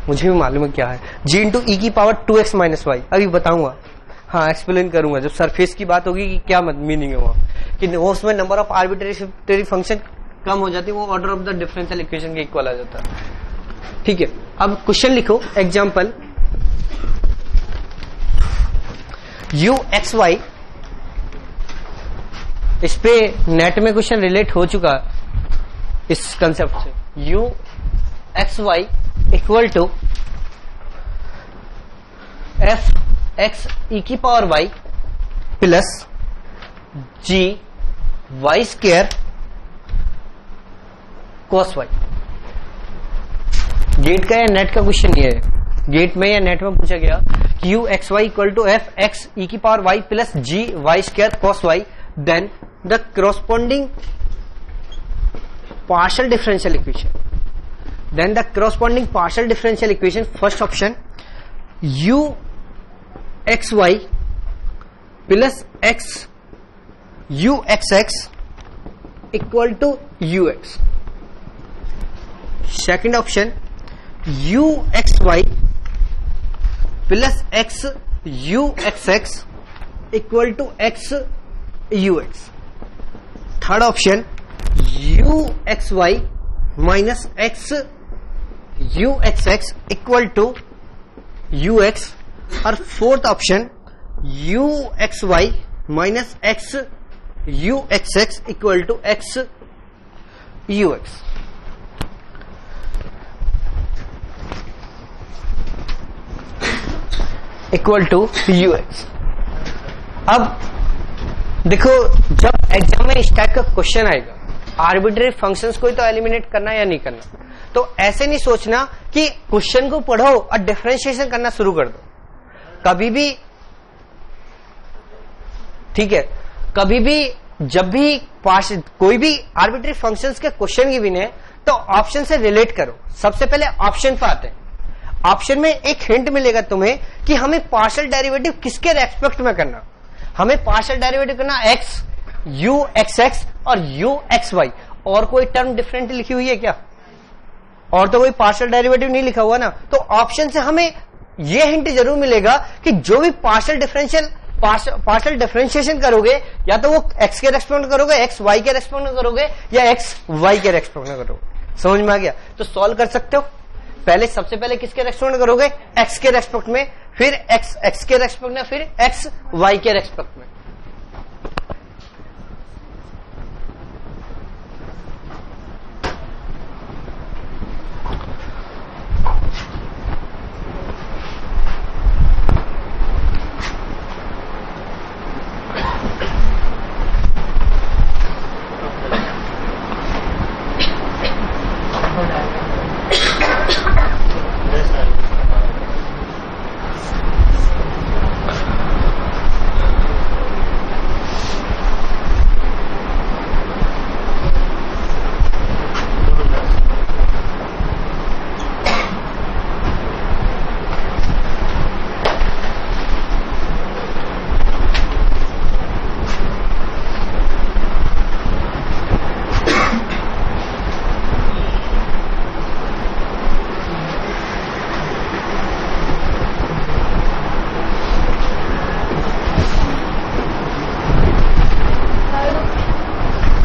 मुझे भी मालूम है क्या है, जी इंटू ई की पावर 2x माइनस वाई। अभी बताऊंगा, हाँ एक्सप्लेन करूंगा जब सरफेस की बात होगी कि क्या मीनिंग है वहां, कि वो उसमें नंबर ऑफ आर्बिट्रेरी फंक्शन कम हो जाती है, वो order of the differential equation के इक्वल आ जाता है। ठीक है, अब क्वेश्चन लिखो। एग्जाम्पल यू एक्स वाई, इस पे नेट में क्वेश्चन रिलेट हो चुका इस कंसेप्ट से। U x y equal to f x e की power y plus g y square cos y. GATE का या नेट का क्वेश्चन ये है, गेट में या नेट में पूछा गया कि u x y equal to f x e की power y plus g y square cos y, then the corresponding partial differential equation. Then the corresponding partial differential equation, first option u xy plus x u xx equal to ux. Second option u xy plus x u xx equal to x ux. Third option u xy minus x u xx equal to ux, और fourth option u xy minus x u xx equal to x ux. Equal to ux. अब देखो जब exam में इस type का question आएगा, arbitrary functions को ही तो एलिमिनेट करना या नहीं करना, तो ऐसे नहीं सोचना कि क्वेश्चन को पढ़ो और डिफरेंशिएशन करना शुरू कर दो। कभी भी, ठीक है, कभी भी जब भी कोई भी आर्बिट्रेरी फंक्शंस के क्वेश्चन की बिने तो ऑप्शन से रिलेट करो। सबसे पहले ऑप्शन पर आते हैं। ऑप्शन में एक हिंट मिलेगा तुम्हें कि हमें पार्शियल डेरिवेटिव किसके रेस्पेक्ट में करना। हमें पार्शियल डेरिवेटिव करना x u xx और u xy। और कोई टर्म डिफरेंट लिखी हुई है क्या? और तो कोई पार्शियल डेरिवेटिव नहीं लिखा हुआ ना, तो ऑप्शन से हमें ये हिंट जरूर मिलेगा कि जो भी पार्शियल डिफरेंशिएशन करोगे, या तो वो एक्स के रेस्पेक्ट में करोगे, एक्स वाई के रेस्पेक्ट में करोगे, या एक्स वाई के रेस्पेक्ट में करोगे। समझ में आ गया? तो सॉल्व कर सकते हो। पहले सबसे पहले किसके रेस्पेक्ट में करोगे? एक्स के रेस्पेक्ट में, फिर एक्स के रेस्पेक्ट में, फिर एक्स वाई के रेस्पेक्ट में।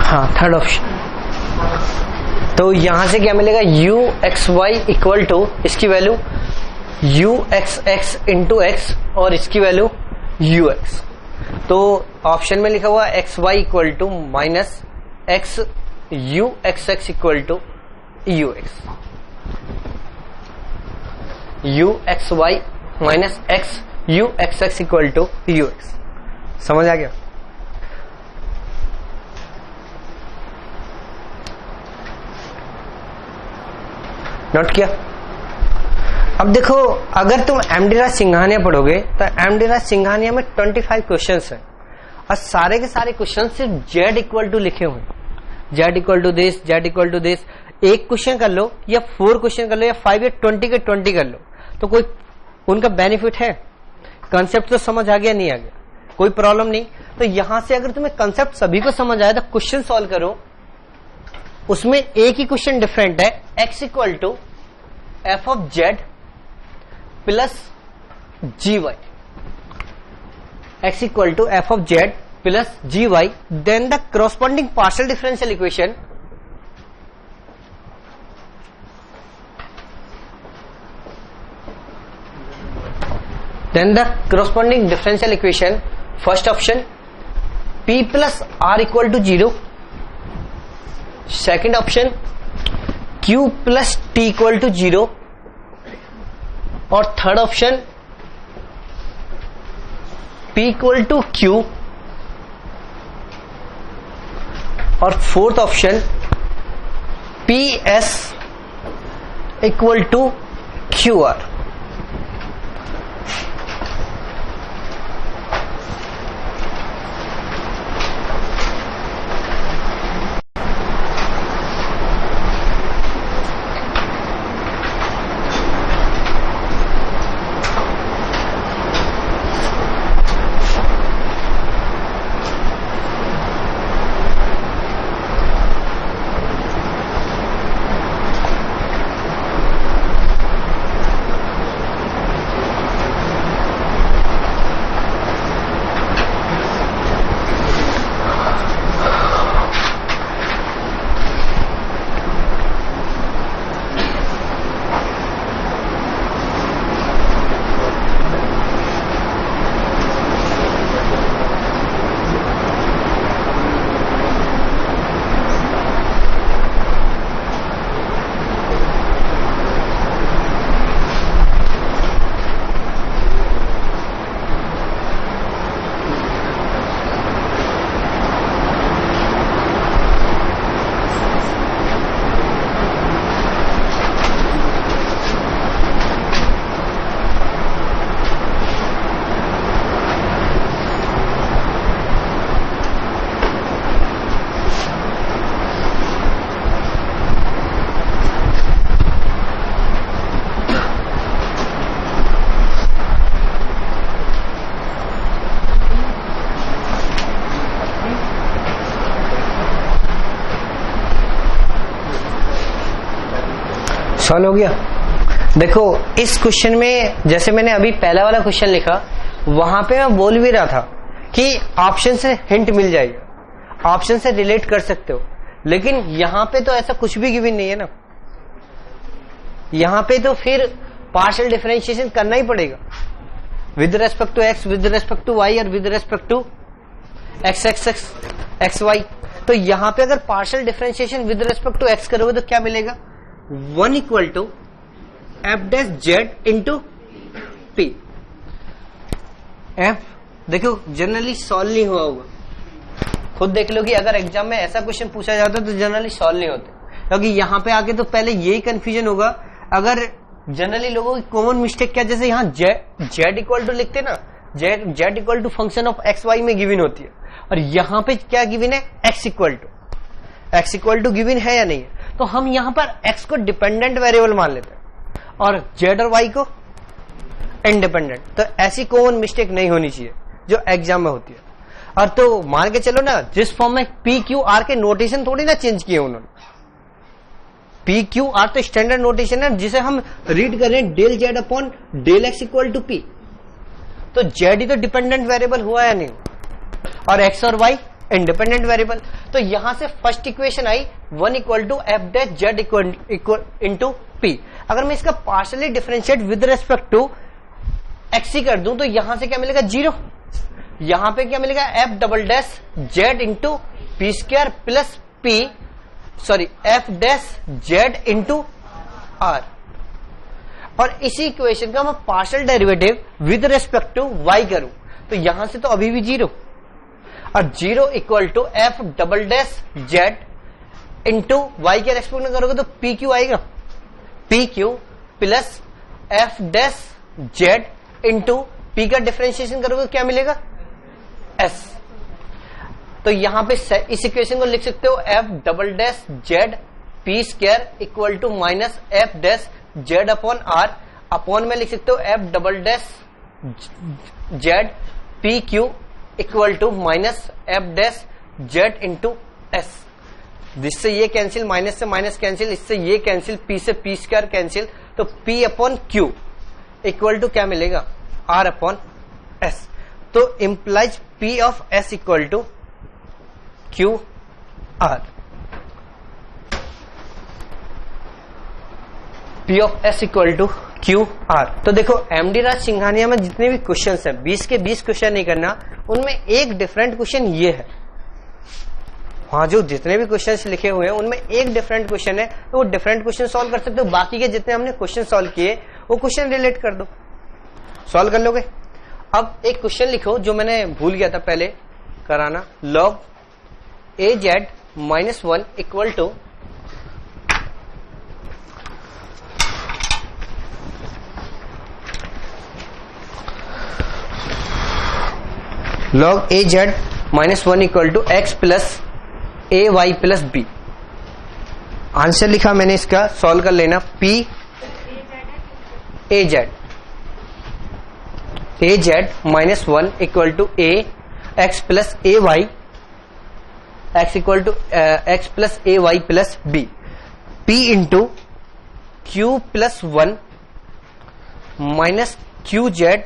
हाँ, थर्ड ऑप्शन। तो यहां से क्या मिलेगा? u x y equal to, इसकी value u x x into x, और इसकी वैल्यू u एक्स। तो ऑप्शन में लिखा हुआ x y equal to minus x u x x equal to u x, u x y minus x u x x equal to u x. समझ आ गया? Note किया? अब देखो, अगर तुम एमडी सिंघानिया पढ़ोगे तो एमडी सिंघानिया में 25 क्वेश्चंस हैं, और सारे के सारे क्वेश्चन सिर्फ जेड इक्वल टू लिखे हुए, z equal to this, z equal to this. एक क्वेश्चन कर लो, या 4 क्वेश्चन कर लो, या 5 या 20 के 20 कर लो, तो कोई उनका बेनिफिट है? कंसेप्ट तो समझ आ गया, नहीं आ गया, कोई प्रॉब्लम नहीं। तो यहां से अगर तुम्हें कंसेप्ट सभी को समझ आया तो क्वेश्चन सॉल्व करो। उसमें एक ही क्वेश्चन डिफरेंट है, x equal to f of z plus g y, x equal to f of z plus g y, then the corresponding partial differential equation first option p plus r equal to 0, second option q plus t equal to 0, और third option p equal to q, और fourth option ps equal to qr। Solve हो गया। देखो इस question में जैसे मैंने अभी पहला वाला क्वेश्चन लिखा, वहां पे मैं बोल भी रहा था कि ऑप्शन से हिंट मिल जाएगा, ऑप्शन से रिलेट कर सकते हो, लेकिन यहां पे तो ऐसा कुछ भी गिवन नहीं है ना। यहां पे तो फिर पार्शियल डिफरेंशिएशन करना ही पड़ेगा with respect to x, with respect to y और with respect to x x x x y. तो यहां पे अगर partial differentiation with respect to x करोगे तो क्या मिलेगा, 1 equal to f dash z into p. F देखो जनरली सॉल्व नहीं हुआ होगा, खुद देख लो कि अगर एग्जाम में ऐसा क्वेश्चन पूछा जाता तो जनरली सॉल्व नहीं होते, क्योंकि यहां पे आके तो पहले यही कंफ्यूजन होगा। अगर जनरली लोगों की कॉमन मिस्टेक क्या, जैसे यहाँ जेड इक्वल टू लिखते ना, z equal to function of x y में गिवन होती है, और यहां पे क्या गिवन है, एक्स इक्वल टू गिवन है या नहीं है, तो हम यहां पर एक्स को डिपेंडेंट वेरिएबल मान लेते हैं और जेड और वाई को इंडिपेंडेंट। तो ऐसी कॉमन मिस्टेक नहीं होनी चाहिए जो एग्जाम में होती है। और तो मान के चलो ना, जिस फॉर्म में पी क्यू आर के नोटेशन थोड़ी ना चेंज किए उन्होंने, पी क्यू आर तो स्टैंडर्ड नोटेशन है जिसे हम रीड कर रहे हैं del z upon del x equal to p. तो जेड ही तो डिपेंडेंट वेरिएबल हुआ है नहीं, और एक्स और वाई इंडिपेंडेंट वेरिएबल। तो यहां से फर्स्ट इक्वेशन आई 1 equal to f dash z equal into p. अगर मैं इसका partially differentiate with respect to x ही कर दूं तो यहां से क्या मिलेगा, 0। यहां पे क्या मिलेगा, f double dash z into p square plus p, sorry f dash z into r. और इसी इक्वेशन का मैं partial derivative with respect to y करूं तो यहां से तो अभी भी 0, और 0 equal to f double dash z into y के रेस्पेक्ट में करोगे तो पी क्यू आएगा, p q plus f dash z into p का डिफरेंशिएशन करोगे क्या मिलेगा, एस। तो यहां पे इस इक्वेशन को लिख सकते हो f double dash z p square equal to minus f dash z upon r, upon में लिख सकते हो f double dash z p q equal to minus f dash z into s. जिससे ये कैंसिल, माइनस से minus cancel, इससे ये cancel, p से पी स्क्वायर कैंसिल, तो p upon q equal to क्या मिलेगा, आर अपॉन एस। तो implies p of s equal to q r, p of s equal to q r. तो देखो एमडी राज सिंघानिया में जितने भी क्वेश्चंस हैं 20 के 20 क्वेश्चन नहीं करना, उनमें एक डिफरेंट क्वेश्चन ये है। वहां जो जितने भी क्वेश्चंस लिखे हुए हैं उनमें एक डिफरेंट क्वेश्चन है, तो वो डिफरेंट क्वेश्चन सॉल्व कर सकते हो। बाकी के जितने हमने क्वेश्चन सॉल्व किए वो क्वेश्चन रिलेट कर दो, सॉल्व कर लोगे। अब एक क्वेश्चन लिखो जो मैंने भूल गया था पहले कराना, log a z minus 1 equal to log a z minus 1 equal to x plus A Y plus b. Answer लिखा मैंने इसका, सॉल्व कर लेना। P a z minus 1 equal to a x plus A y, x equal to x plus A Y plus b, p into q plus 1 minus q z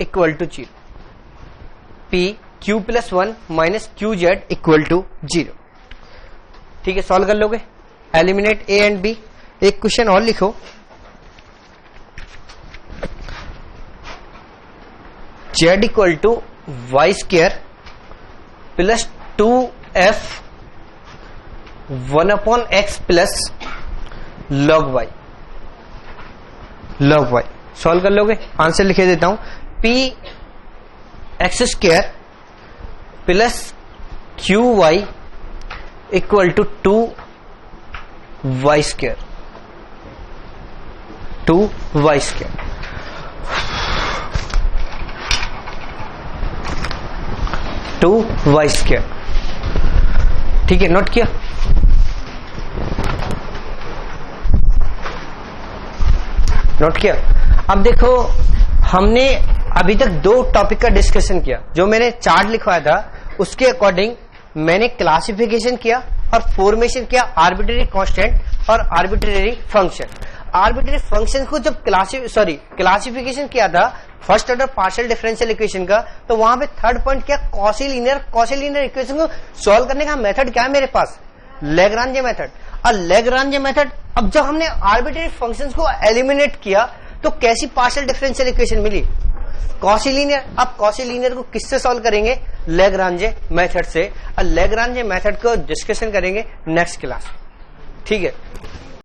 equal to 0, p q plus 1 minus q z equal to 0। ठीक है, solve कर लोगे। Eliminate A and b. एक question और लिखो, z equal to y square plus 2f 1 upon x plus log y, solve कर लोगे। Answer लिखे देता हूं, p x square plus q y equal to 2 y square, 2 y square, 2 y square. ठीक है, नोट किया। नोट किया। अब देखो हमने अभी तक 2 टॉपिक का डिस्कशन किया। जो मैंने चार्ट लिखवाया था उसके अकॉर्डिंग मैंने क्लासिफिकेशन किया और फॉर्मेशन किया आर्बिट्रेरी कांस्टेंट और आर्बिट्रेरी फंक्शन। आर्बिट्रेरी फंक्शन को जब क्लासिफिकेशन किया था first order partial differential equation का, तो वहां पे थर्ड पॉइंट क्या, कॉशी लीनियर इक्वेशन को सॉल्व करने का मेथड क्या है मेरे पास, लैग्रांज मेथड। और लैग्रांज मेथड, अब जब हमने आर्बिट्रेरी फंक्शंस को एलिमिनेट किया तो कैसी पार्शियल डिफरेंशियल इक्वेशन मिली, कॉशी लीनियर। अब कॉशी लीनियर को किससे सॉल्व करेंगे, लैग्रांज मेथड से। और लैग्रांज मेथड को डिस्कशन करेंगे नेक्स्ट क्लास, ठीक है।